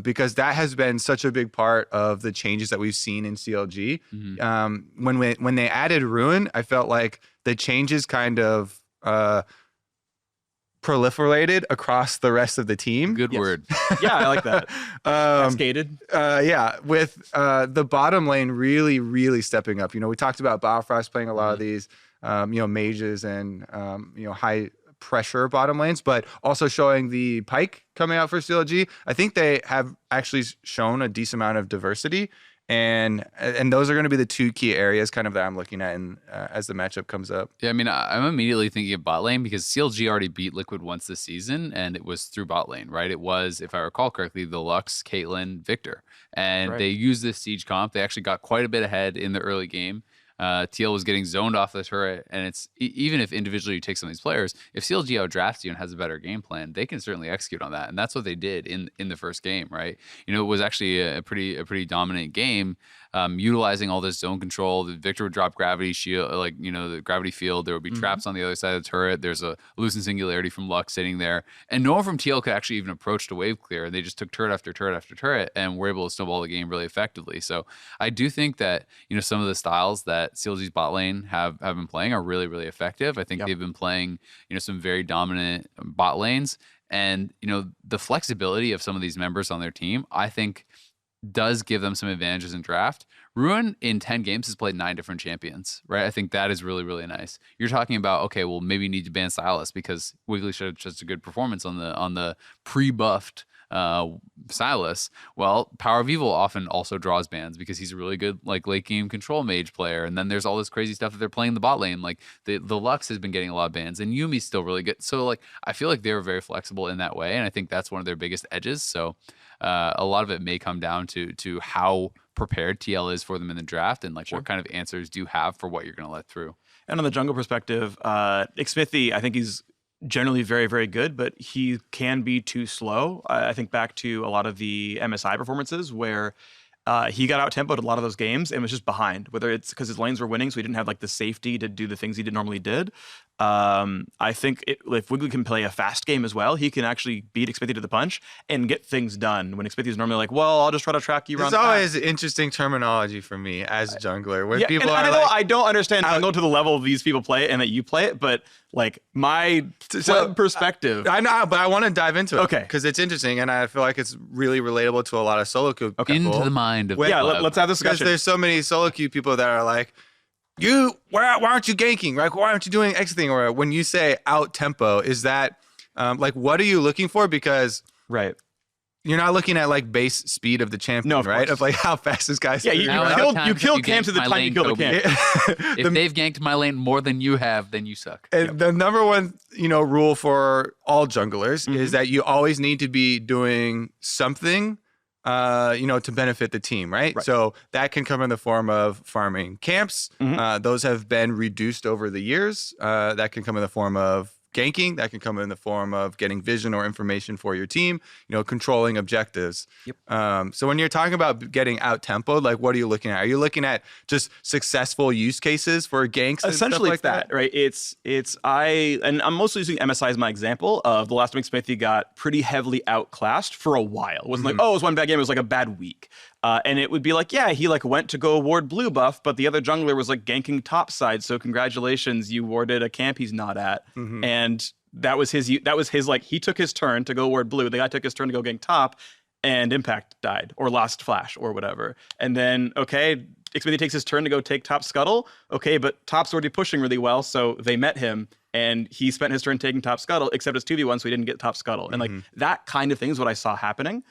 Because that has been such a big part of the changes that we've seen in CLG. When they added Ruin, I felt like the changes kind of proliferated across the rest of the team. Good word. Yeah, I like that. Cascaded. Yeah, with the bottom lane really, really stepping up. We talked about Biofrost playing a lot of these, mages and, high pressure bottom lanes, but also showing the Pyke coming out for CLG. I think they have actually shown a decent amount of diversity. And those are going to be the two key areas kind of that I'm looking at as the matchup comes up. Yeah, I mean, I'm immediately thinking of bot lane because CLG already beat Liquid once this season, and it was through bot lane, right? It was, if I recall correctly, the Lux, Caitlyn, Victor. And They used this siege comp. They actually got quite a bit ahead in the early game. TL was getting zoned off the turret, and it's even if individually you take some of these players, if CLG outdrafts you and has a better game plan, they can certainly execute on that, and that's what they did in the first game, right? It was actually a pretty dominant game, utilizing all this zone control. The Victor would drop gravity shield, the gravity field. There would be traps on the other side of the turret. There's a Lucent Singularity from Lux sitting there, and no one from TL could actually even approach to wave clear. They just took turret after turret after turret, and were able to snowball the game really effectively. So I do think that some of the styles that CLG's bot lane have been playing are really, really effective. I think they've been playing some very dominant bot lanes, and the flexibility of some of these members on their team, I think, does give them some advantages in draft. Ruin in 10 games has played 9 different champions, right? I think that is really, really nice. You're talking about, okay, well, maybe you need to ban Sylas because Wiggly showed just a good performance on the pre-buffed Silas. Well, Power of Evil often also draws bans because he's a really good like late game control mage player. And then there's all this crazy stuff that they're playing the bot lane. Like the Lux has been getting a lot of bans, and Yumi's still really good. So like I feel like they're very flexible in that way, and I think that's one of their biggest edges. So a lot of it may come down to how prepared TL is for them in the draft, and like what kind of answers do you have for what you're going to let through. And on the jungle perspective, Xmithie, I think he's generally very, very good, but he can be too slow. I think back to a lot of the MSI performances where he got out-tempoed a lot of those games and was just behind, whether it's because his lanes were winning, so he didn't have like the safety to do the things he normally did. I think if Wiggly can play a fast game as well, he can actually beat Xmithie to the punch and get things done. When Xmithie is normally like, well, I'll just try to track you around. It's always interesting terminology for me as jungler. When people are I don't understand jungle to the level these people play it and that you play it, but like my perspective. I know, but I want to dive into it. Okay. Because it's interesting, and I feel like it's really relatable to a lot of solo queue people. Into the mind of let's have this Because discussion. there's so many solo queue people that are like, why aren't you ganking? Right? Why aren't you doing X thing? Or when you say out tempo, is that like what are you looking for? Because you're not looking at like base speed of the champion, right? Of like how fast this guy's. Yeah, you killed camps at the time you killed the camp. If they've ganked my lane more than you have, then you suck. And the number one, rule for all junglers is that you always need to be doing something, to benefit the team, right? So that can come in the form of farming camps. Those have been reduced over the years. That can come in the form of ganking. That can come in the form of getting vision or information for your team, controlling objectives. So when you're talking about getting out-tempoed, like what are you looking at? Are you looking at just successful use cases for ganks? Essentially, and stuff like that, right? And I'm mostly using MSI as my example of the last time Xmithie got pretty heavily outclassed for a while. It wasn't like, it was one bad game, it was like a bad week. And it would be like, he like went to go ward blue buff, but the other jungler was like ganking top side. So congratulations, you warded a camp he's not at. And that was his like, he took his turn to go ward blue. The guy took his turn to go gank top, and Impact died or lost flash or whatever. And then, Xmithie takes his turn to go take top scuttle. But top's already pushing really well. So they met him, and he spent his turn taking top scuttle, except it's 2v1, so he didn't get top scuttle. And like that kind of thing is what I saw happening.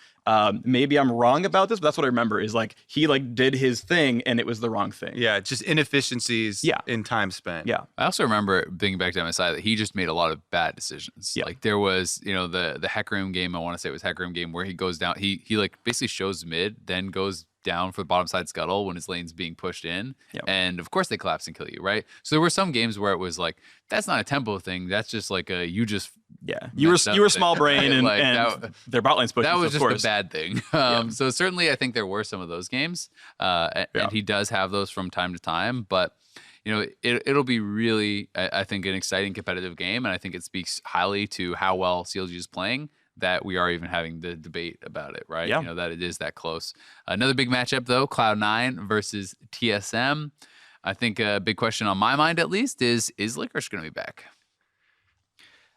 Maybe I'm wrong about this, but that's what I remember is like he like did his thing and it was the wrong thing. Yeah, just inefficiencies in time spent. Yeah. I also remember thinking back to MSI that he just made a lot of bad decisions. Like there was, the Heck Room game, I want to say it was Heck Room game where he goes down, he like basically shows mid, then goes down for the bottom side scuttle when his lane's being pushed in. And of course they collapse and kill you, right? So there were some games where it was like, that's not a tempo thing. That's just like you were small brain and, like, and their bot lane's pushing. That was so just a bad thing. So certainly I think there were some of those games. And he does have those from time to time, but it'll be really, I think, an exciting competitive game. And I think it speaks highly to how well CLG is playing that we are even having the debate about it, right? That it is that close. Another big matchup, though, Cloud9 versus TSM. I think a big question on my mind, at least, is Licorice going to be back?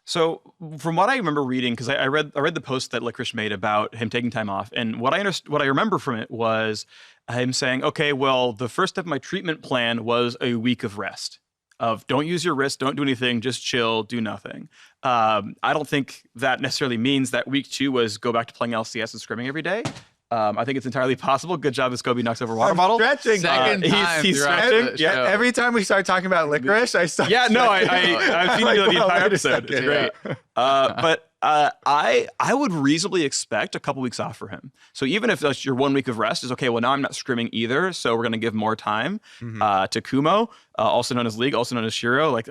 So from what I remember reading, because I read the post that Licorice made about him taking time off, and what I remember from it was him saying, the first step of my treatment plan was a week of rest. Of don't use your wrist, don't do anything, just chill, do nothing. I don't think that necessarily means that week 2 was go back to playing LCS and scrimming every day. I think it's entirely possible. Good job, Scobie knocks over water bottle. Stretching. Second time he's stretching. Every time we start talking about Licorice, I start. Yeah, no, I've seen the entire episode. It's great. But I would reasonably expect a couple weeks off for him. So even if that's your 1 week of rest is now I'm not scrimming either, so we're going to give more time to Kumo, also known as League, also known as Shiro. Like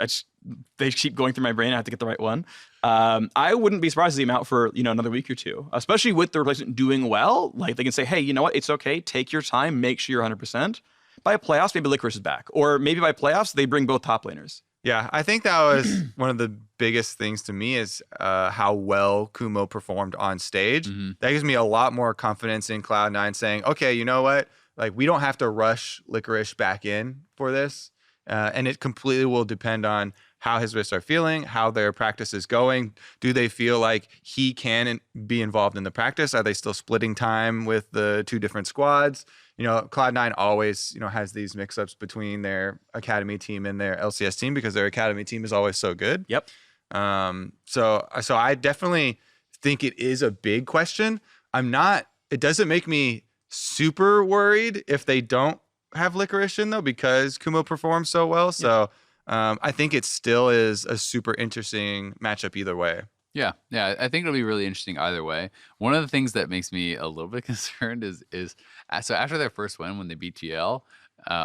they keep going through my brain. I have to get the right one. I wouldn't be surprised to see him out for another week or two, especially with the replacement doing well. Like they can say, hey, you know what? It's okay. Take your time. Make sure you're 100%. By playoffs, maybe Licorice is back, or maybe by playoffs they bring both top laners. Yeah, I think that was one of the biggest things to me is how well Kumo performed on stage. That gives me a lot more confidence in Cloud9 saying, okay, you know what? Like, we don't have to rush Licorice back in for this. And it completely will depend on how his wrists are feeling, how their practice is going. Do they feel like he can be involved in the practice? Are they still splitting time with the 2 different squads? Cloud9 always, has these mix-ups between their academy team and their LCS team because their academy team is always so good. Yep. So I definitely think it is a big question. It doesn't make me super worried if they don't have Licorice in though, because Kumo performs so well. So I think it still is a super interesting matchup either way. Yeah, I think it'll be really interesting either way. One of the things that makes me a little bit concerned is so after their first win when they beat GL,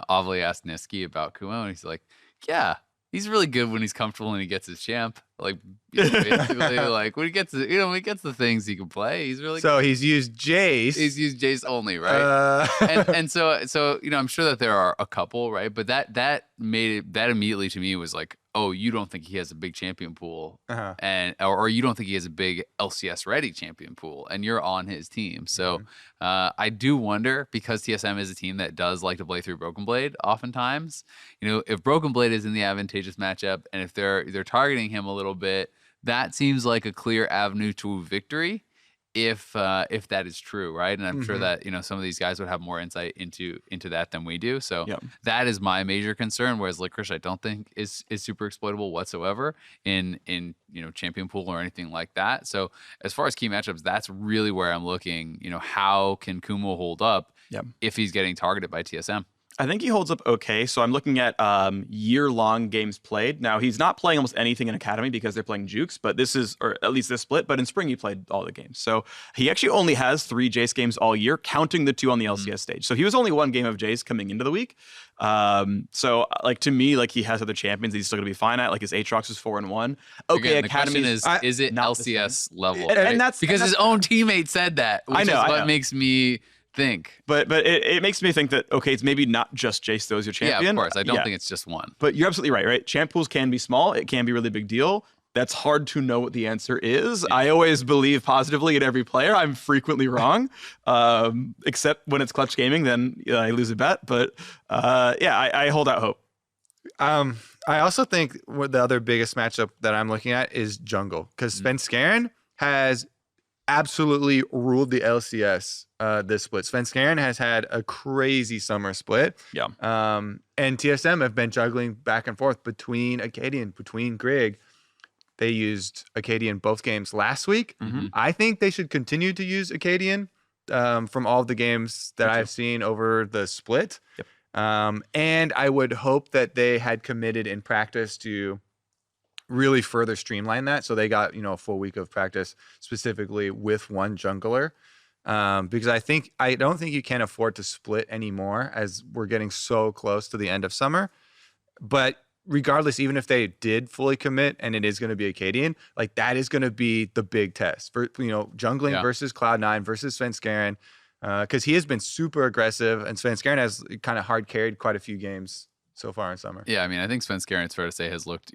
Ovly asked Niski about Kumo, and he's like, "Yeah, he's really good when he's comfortable and he gets his champ. Like, basically, like when he gets when he gets the things he can play, he's really so good. He's used Jace. He's used Jace only, right? And so I'm sure that there are a couple, right? But that immediately to me was like, oh, you don't think he has a big champion pool, or you don't think he has a big LCS ready champion pool, and you're on his team. So I do wonder, because TSM is a team that does like to play through Broken Blade oftentimes. If Broken Blade is in the advantageous matchup, and if they're targeting him a little bit, that seems like a clear avenue to victory. If that is true, right? And I'm sure that some of these guys would have more insight into that than we do. So that is my major concern. Whereas Licorice, I don't think is super exploitable whatsoever in champion pool or anything like that. So as far as key matchups, that's really where I'm looking. How can Kumo hold up if he's getting targeted by TSM? I think he holds up okay. So I'm looking at year-long games played. Now, he's not playing almost anything in Academy because they're playing Jukes, but this is, or at least this split, but in spring he played all the games. So he actually only has 3 Jace games all year, counting the 2 on the LCS stage. So he was only 1 game of Jace coming into the week. So like to me, like he has other champions he's still going to be fine at. Like his Aatrox is 4-1. Okay, again, Academy is it LCS level? And, right? and that's because his own teammate said that, which is what makes me think. But it makes me think that, okay, it's maybe not just Jace though as your champion. Yeah, of course. I don't think it's just one. But you're absolutely right? Champ pools can be small. It can be a really big deal. That's hard to know what the answer is. Yeah. I always believe positively in every player. I'm frequently wrong, except when it's clutch gaming, then I lose a bet. But I hold out hope. I also think the other biggest matchup that I'm looking at is jungle, because Svenskeren has absolutely ruled the LCS this split. Svenskeren has had a crazy summer split. Yeah. And TSM have been juggling back and forth between Acadian, between Grig. They used Acadian both games last week. I think they should continue to use Acadian from all of the games that I've seen over the split. Yep. And I would hope that they had committed in practice to really further streamline that. So they got, a full week of practice specifically with one jungler. Because I don't think you can afford to split anymore, as we're getting so close to the end of summer. But regardless, even if they did fully commit and it is going to be Acadian, like that is going to be the big test for, jungling versus Cloud9 versus Svenskeren. Because he has been super aggressive, and Svenskeren has kind of hard carried quite a few games so far in summer. Yeah, I mean, I think Svenskeren, it's fair to say, has looked,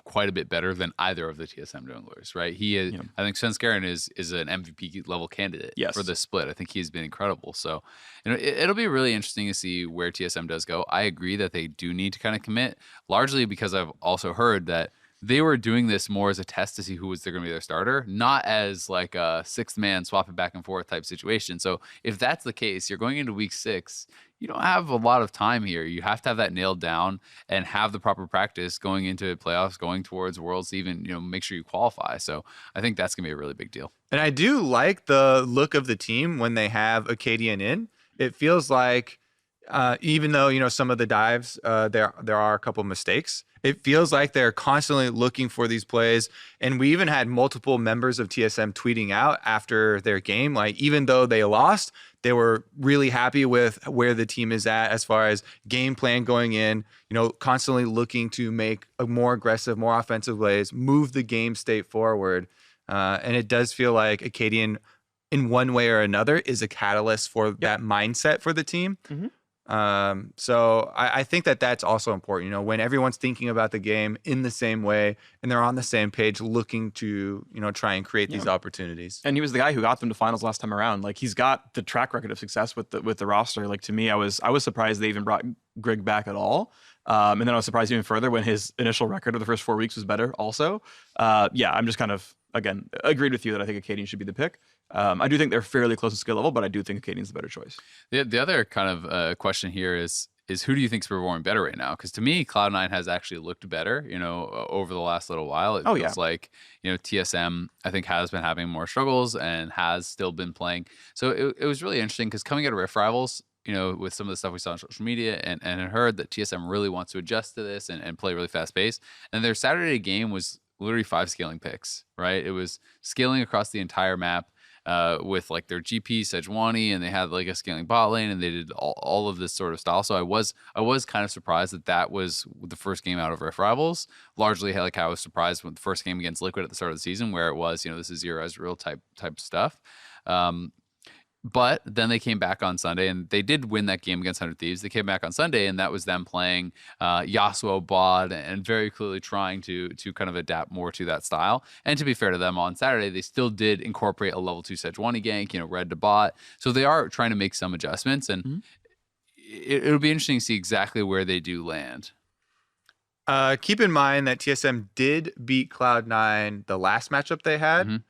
quite a bit better than either of the TSM junglers, right? He is, I think Svenskeren is an MVP level candidate for this split. I think he's been incredible. So, it'll be really interesting to see where TSM does go. I agree that they do need to kind of commit, largely because I've also heard that they were doing this more as a test to see who was going to be their starter, not as like a 6th man swap it back and forth type situation. So if that's the case, you're going into week 6, you don't have a lot of time here. You have to have that nailed down and have the proper practice going into playoffs, going towards Worlds, even, make sure you qualify. So I think that's going to be a really big deal. And I do like the look of the team when they have Acadian in. It feels like, even though, some of the dives, there are a couple mistakes, it feels like they're constantly looking for these plays. And we even had multiple members of TSM tweeting out after their game, like even though they lost, they were really happy with where the team is at as far as game plan going in, constantly looking to make a more aggressive, more offensive plays, move the game state forward. And it does feel like Acadian, in one way or another, is a catalyst for that mindset for the team. So I think that that's also important, when everyone's thinking about the game in the same way and they're on the same page looking to, try and create these opportunities. And he was the guy who got them to finals last time around. Like he's got the track record of success with the roster. Like to me, I was surprised they even brought Grig back at all. And then I was surprised even further when his initial record of the first 4 weeks was better also. I'm just kind of, again, agreed with you that I think Acadian should be the pick. I do think they're fairly close to skill level, but I do think Acadian's the better choice. The other kind of question here is is who do you think's performing better right now? Because to me, Cloud9 has actually looked better, over the last little while. It feels like, TSM, I think, has been having more struggles and has still been playing. So it was really interesting because coming out of Rift Rivals, with some of the stuff we saw on social media and heard that TSM really wants to adjust to this and play really fast pace. And their Saturday game was literally 5 scaling picks, right? It was scaling across the entire map. With like their GP Sejuani, and they had like a scaling bot lane, and they did all of this sort of style. So I was kind of surprised that was the first game out of Rift Rivals. Largely, like I was surprised with the first game against Liquid at the start of the season, where it was, this is zero as real type stuff. But then they came back on Sunday, and they did win that game against 100 Thieves. They came back on Sunday, and that was them playing Yasuo bot and very clearly trying to kind of adapt more to that style. And to be fair to them, on Saturday, they still did incorporate a level 2 Sejuani gank, red to bot. So they are trying to make some adjustments, and it'll be interesting to see exactly where they do land. Keep in mind that TSM did beat Cloud9 the last matchup they had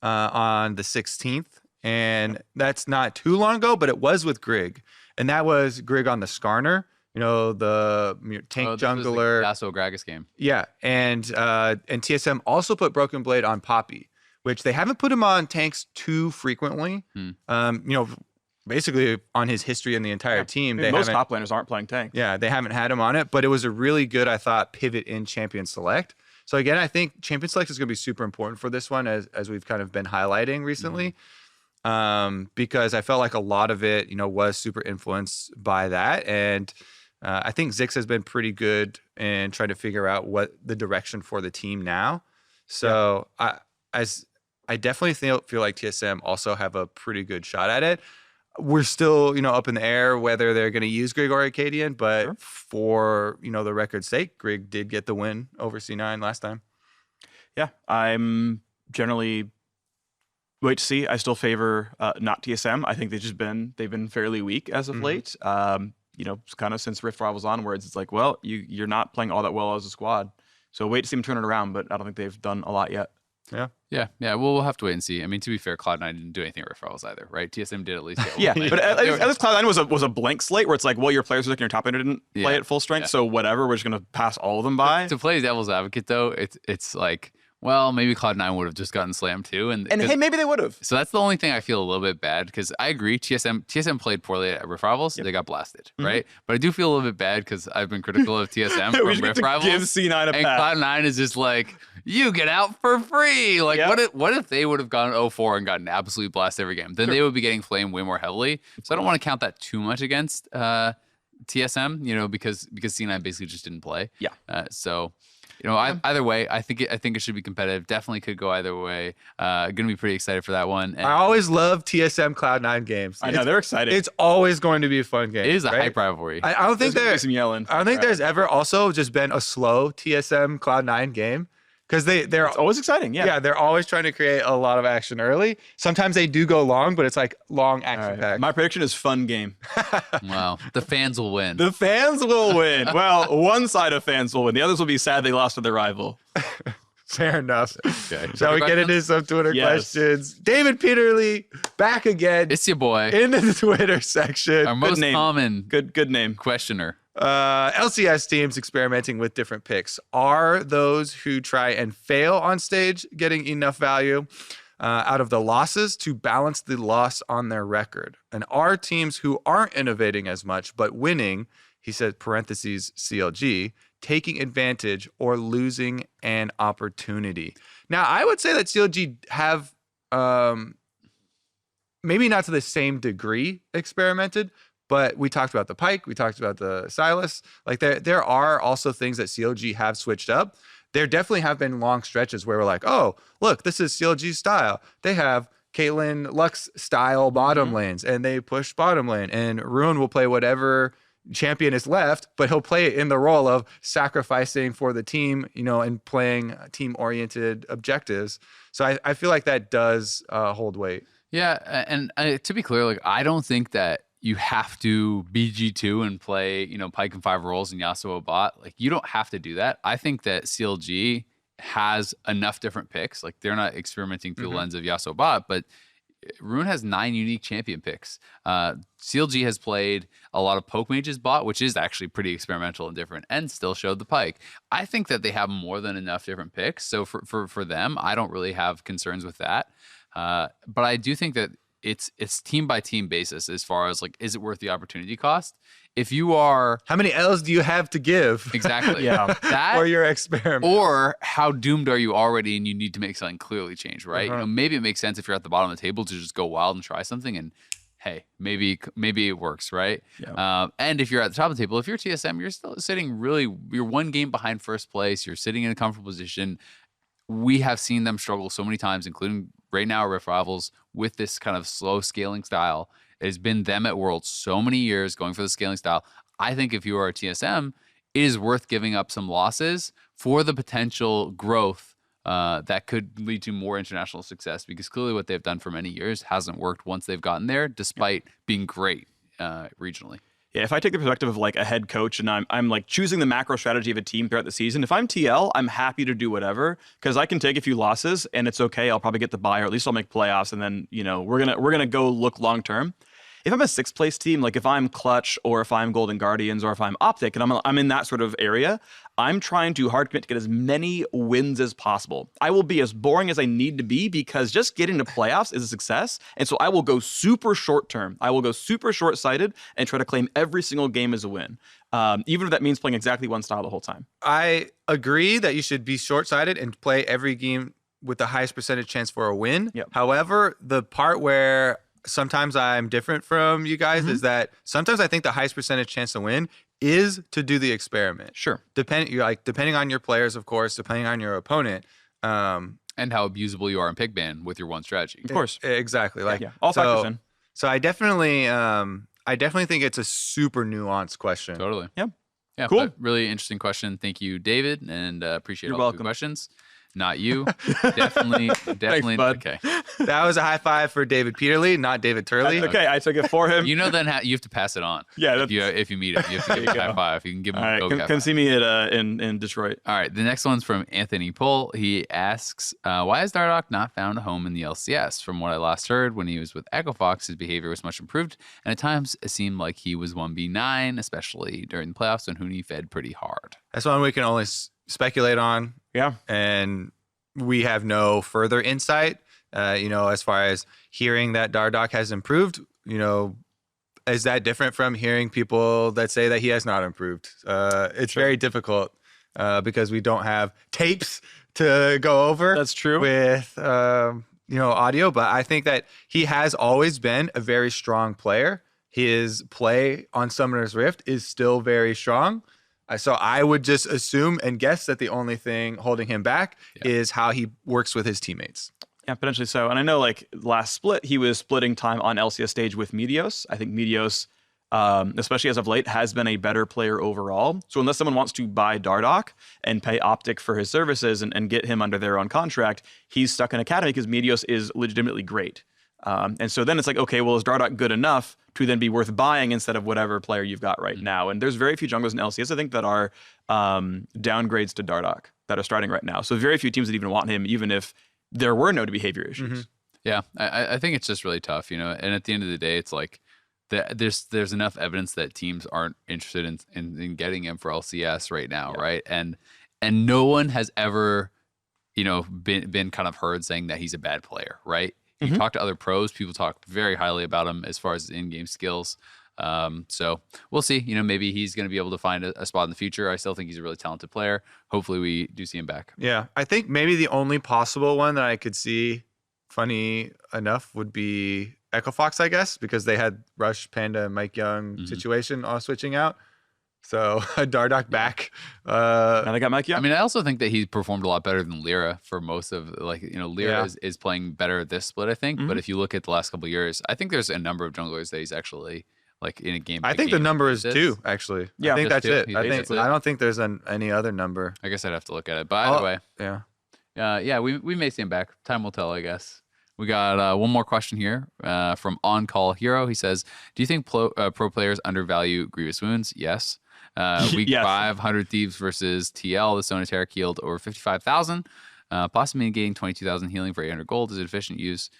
on the 16th. And that's not too long ago, but it was with Grig. And that was Grig on the Skarner, the tank jungler. Yasuo Gragas game. Yeah. And TSM also put Broken Blade on Poppy, which they haven't put him on tanks too frequently. Basically on his history in the entire team. Most top laners aren't playing tank. Yeah, they haven't had him on it, but it was a really good, I thought, pivot in Champion Select. So again, I think Champion Select is going to be super important for this one, as we've kind of been highlighting recently. Because I felt like a lot of it, was super influenced by that. And I think Ziggs has been pretty good in trying to figure out what the direction for the team now. So I definitely feel like TSM also have a pretty good shot at it. We're still, up in the air whether they're going to use Grig or Acadian, but for, the record's sake, Grig did get the win over C9 last time. Yeah, I'm generally wait to see. I still favor not TSM. I think they've been fairly weak as of late. Kind of since Rift Rivals onwards, it's like, well, you're not playing all that well as a squad. So wait to see them turn it around, but I don't think they've done a lot yet. Yeah. Well, we'll have to wait and see. I mean, to be fair, Cloud9 didn't do anything at Rift Rivals either, right? TSM did at least get yeah, but at least Cloud9 was a blank slate where it's like, well, your players who are like in your top laner didn't play at full strength, so whatever, we're just gonna pass all of them by. To play devil's advocate, though, it's like, well, maybe Cloud9 would have just gotten slammed too. And hey, maybe they would have. So that's the only thing I feel a little bit bad, because I agree, TSM played poorly at Rift Rivals. They got blasted, right? But I do feel a little bit bad because I've been critical of TSM from Rift Rivals. Give C9 a and Cloud9 is just like, you get out for free. Like, what if they would have gone 0-4 and gotten absolutely blasted every game? Then they would be getting flamed way more heavily. So I don't want to count that too much against TSM, because C9 basically just didn't play. Yeah. Either way, I think it should be competitive. Definitely could go either way. Going to be pretty excited for that one. And I always love TSM Cloud9 games. I know, they're excited. It's always going to be a fun game. It is a hype rivalry. I don't think there's some yelling. I don't think there's ever also just been a slow TSM Cloud9 game. Because they're always exciting, yeah. They're always trying to create a lot of action early. Sometimes they do go long, but it's like long action pack. My prediction is fun game. Wow, the fans will win. The fans will win. Well, one side of fans will win. The others will be sad they lost to their rival. Fair enough. Okay. Shall we get into some Twitter questions? David Peterly back again. It's your boy. Into the Twitter section. Our most common good name questioner. LCS teams experimenting with different picks. Are those who try and fail on stage getting enough value out of the losses to balance the loss on their record? And are teams who aren't innovating as much but winning, he said parentheses CLG, taking advantage or losing an opportunity? Now, I would say that CLG have maybe not to the same degree experimented, but we talked about the Pike, we talked about the Silas. Like there are also things that CLG have switched up. There definitely have been long stretches where we're like, oh, look, this is CLG's style. They have Caitlyn Lux style bottom lanes, and they push bottom lane. And Ruin will play whatever champion is left, but he'll play it in the role of sacrificing for the team, and playing team-oriented objectives. So I feel like that does hold weight. Yeah, and to be clear, like I don't think that you have to BG2 and play, Pike and 5 roles and Yasuo bot. Like, you don't have to do that. I think that CLG has enough different picks. Like, they're not experimenting through the lens of Yasuo bot, but, Rune has 9 unique champion picks. CLG has played a lot of Poke Mage's bot, which is actually pretty experimental and different, and still showed the Pike. I think that they have more than enough different picks. So for them, I don't really have concerns with that. But I do think that it's team by team basis as far as like, is it worth the opportunity cost? If you are, how many L's do you have to give? Exactly. That or your experiment, or how doomed are you already, and you need to make something clearly change, right? You know, maybe it makes sense if you're at the bottom of the table to just go wild and try something, and hey, maybe it works, right? And if you're at the top of the table, if you're TSM, you're still sitting you're 1 game behind first place. You're sitting in a comfortable position. We have seen them struggle so many times, including right now Rift Rivals, with this kind of slow scaling style. It has been them at Worlds so many years going for the scaling style. I think if you are a TSM, it is worth giving up some losses for the potential growth that could lead to more international success, because clearly what they've done for many years hasn't worked once they've gotten there, despite being great regionally. Yeah, if I take the perspective of like a head coach and I'm like choosing the macro strategy of a team throughout the season, if I'm TL, I'm happy to do whatever, because I can take a few losses and it's okay. I'll probably get the bye, or at least I'll make playoffs, and then we're gonna go look long term. If I'm a 6th place team, like if I'm Clutch or if I'm Golden Guardians or if I'm Optic and I'm in that sort of area, I'm trying to hard commit to get as many wins as possible. I will be as boring as I need to be, because just getting to playoffs is a success. And so I will go super short term. I will go super short sighted and try to claim every single game as a win, even if that means playing exactly one style the whole time. I agree that you should be short sighted and play every game with the highest percentage chance for a win. However, the part where sometimes I'm different from you guys is that sometimes I think the highest percentage chance to win is to do the experiment. Sure. Depending on your players, of course, depending on your opponent. And how abusable you are in pick ban with your one strategy. Of course. Exactly. Like all factors in. So I definitely think it's a super nuanced question. Totally. Yeah. Cool. Really interesting question. Thank you, David, and appreciate You're all welcome. the questions. Not you. Definitely. Thanks, bud. Okay. That was a high five for David Peterly, not David Turley. Okay, I took it for him. You know, then you have to pass it on. Yeah. If you meet him, you have to give him a high five. You can give him All a right, go come see me at in Detroit. All right, the next one's from Anthony Pohl. He asks, why has Dardoch not found a home in the LCS? From what I last heard, when he was with Echo Fox, his behavior was much improved, and at times it seemed like he was 1v9, especially during the playoffs when Huhi fed pretty hard. That's one we can only speculate on. Yeah. And we have no further insight, as far as hearing that Dardoch has improved. Is that different from hearing people that say that he has not improved? It's very difficult because we don't have tapes to go over. That's true. With audio, but I think that he has always been a very strong player. His play on Summoner's Rift is still very strong. So I would just assume and guess that the only thing holding him back is how he works with his teammates. Yeah, potentially so. And I know like last split, he was splitting time on LCS stage with Meteos. I think Meteos, especially as of late, has been a better player overall. So unless someone wants to buy Dardoch and pay Optic for his services and get him under their own contract, he's stuck in Academy because Meteos is legitimately great. And so then it's like, okay, well, is Dardoch good enough to then be worth buying instead of whatever player you've got right now? And there's very few junglers in LCS, I think, that are downgrades to Dardoch that are starting right now. So very few teams that even want him, even if there were no behavior issues. Yeah, I think it's just really tough, And at the end of the day, it's like there's enough evidence that teams aren't interested in getting him for LCS right now, right? And no one has ever, been kind of heard saying that he's a bad player, right? You talk to other pros, people talk very highly about him as far as his in-game skills. So we'll see. Maybe he's going to be able to find a spot in the future. I still think he's a really talented player. Hopefully we do see him back. Yeah, I think maybe the only possible one that I could see, funny enough, would be Echo Fox, I guess, because they had Rush, Panda, and Mike Young situation all switching out. So Dardoch back. And I got Mike Young. I mean, I also think that he performed a lot better than Lyra for most of Lyra is playing better at this split, I think. But if you look at the last couple of years, I think there's a number of junglers that he's actually like in a game. I think the number is 2, actually. Yeah, I think that's it. I don't think there's any other number. I guess I'd have to look at it. But either way, we may see him back. Time will tell, I guess. We got one more question here from On Call Hero. He says, "Do you think pro players undervalue Grievous Wounds?" Yes. Week 500 Thieves versus TL. The Sonateric healed over 55,000. Possibly negating 22,000 healing for 800 gold is efficient use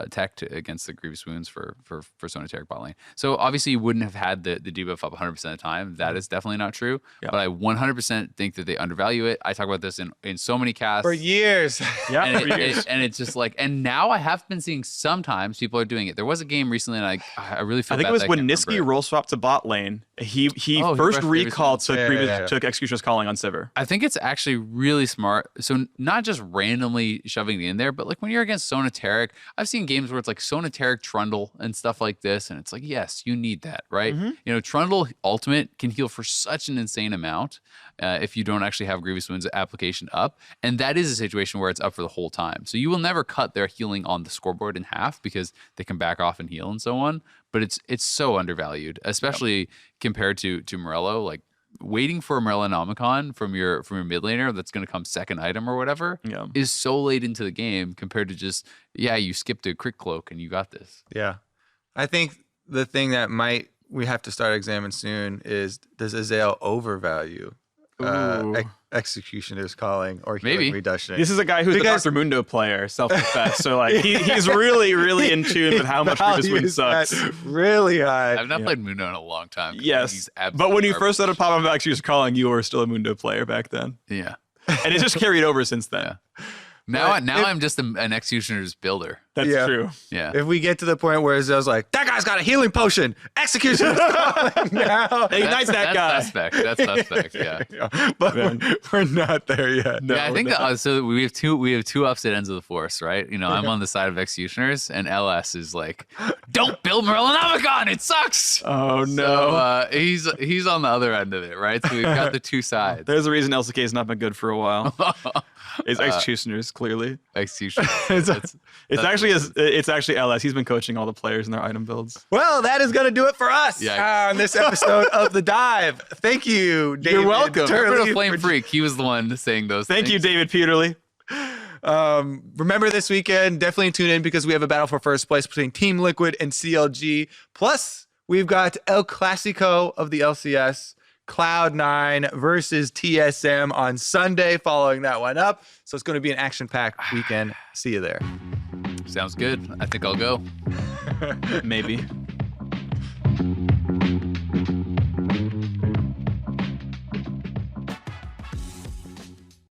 tech against the Grievous Wounds for Sonateric bot lane. So obviously you wouldn't have had the debuff up 100% of the time. That is definitely not true. Yeah. But I 100% think that they undervalue it. I talk about this in so many casts. For years. Yeah, And it's just like, and now I have been seeing sometimes people are doing it. There was a game recently, and I really feel I think bad it was that I when can't Niski remember it. role swapped to bot lane. He Oh, he first rushed recall Grievous took Executioner's Calling on Sivir. I think it's actually really smart. So not just randomly shoving it in there, but like when you're against Sonateric, I've seen games where it's like Sonateric Trundle and stuff like this, and it's like, yes, you need that, right? Mm-hmm. You know, Trundle ultimate can heal for such an insane amount if you don't actually have Grievous Wounds application up, and that is a situation where it's up for the whole time. So you will never cut their healing on the scoreboard in half because they can back off and heal and so on. But it's so undervalued, especially compared to Morello. Like waiting for a Morellonomicon from your mid laner that's going to come second item or whatever is so late into the game compared to just you skipped a Crit Cloak and you got this. Yeah. I think the thing that we have to start examining soon is, does Azael overvalue Executioner's Calling or Healing Reduction? This is a guy who's a Dr. Mundo player, self-confessed. So like he's really, really in tune with how much Grievous Wound sucks. Really high. I've not played Mundo in a long time. Yes, but when you first started popping up Executioner's Calling, you were still a Mundo player back then. Yeah. And it's just carried over since then. Yeah. Now I'm just an Executioner's builder. That's true. Yeah. If we get to the point where Azael's like, that guy's got a healing potion, Executioner's Calling now. Ignites that guy. That's suspect. Yeah. But we're not there yet. No, I think so. We have two opposite ends of the force, right? You know, I'm on the side of Executioners, and LS is like, don't build Morellonomicon, it sucks. Oh no. So, he's on the other end of it, right? So we've got the two sides. There's a reason LCK has not been good for a while. It's Executioners, clearly. Executioners. It's actually LS. He's been coaching all the players in their item builds. Well, that is going to do it for us on this episode of The Dive. Thank you, David. You're welcome. Remember the Flame Freak. He was the one saying those things. Thank you, David Peterly. Remember this weekend, definitely tune in because we have a battle for first place between Team Liquid and CLG. Plus, we've got El Clásico of the LCS. Cloud9 versus TSM on Sunday, following that one up. So it's going to be an action-packed weekend. See you there. Sounds good. I think I'll go. Maybe.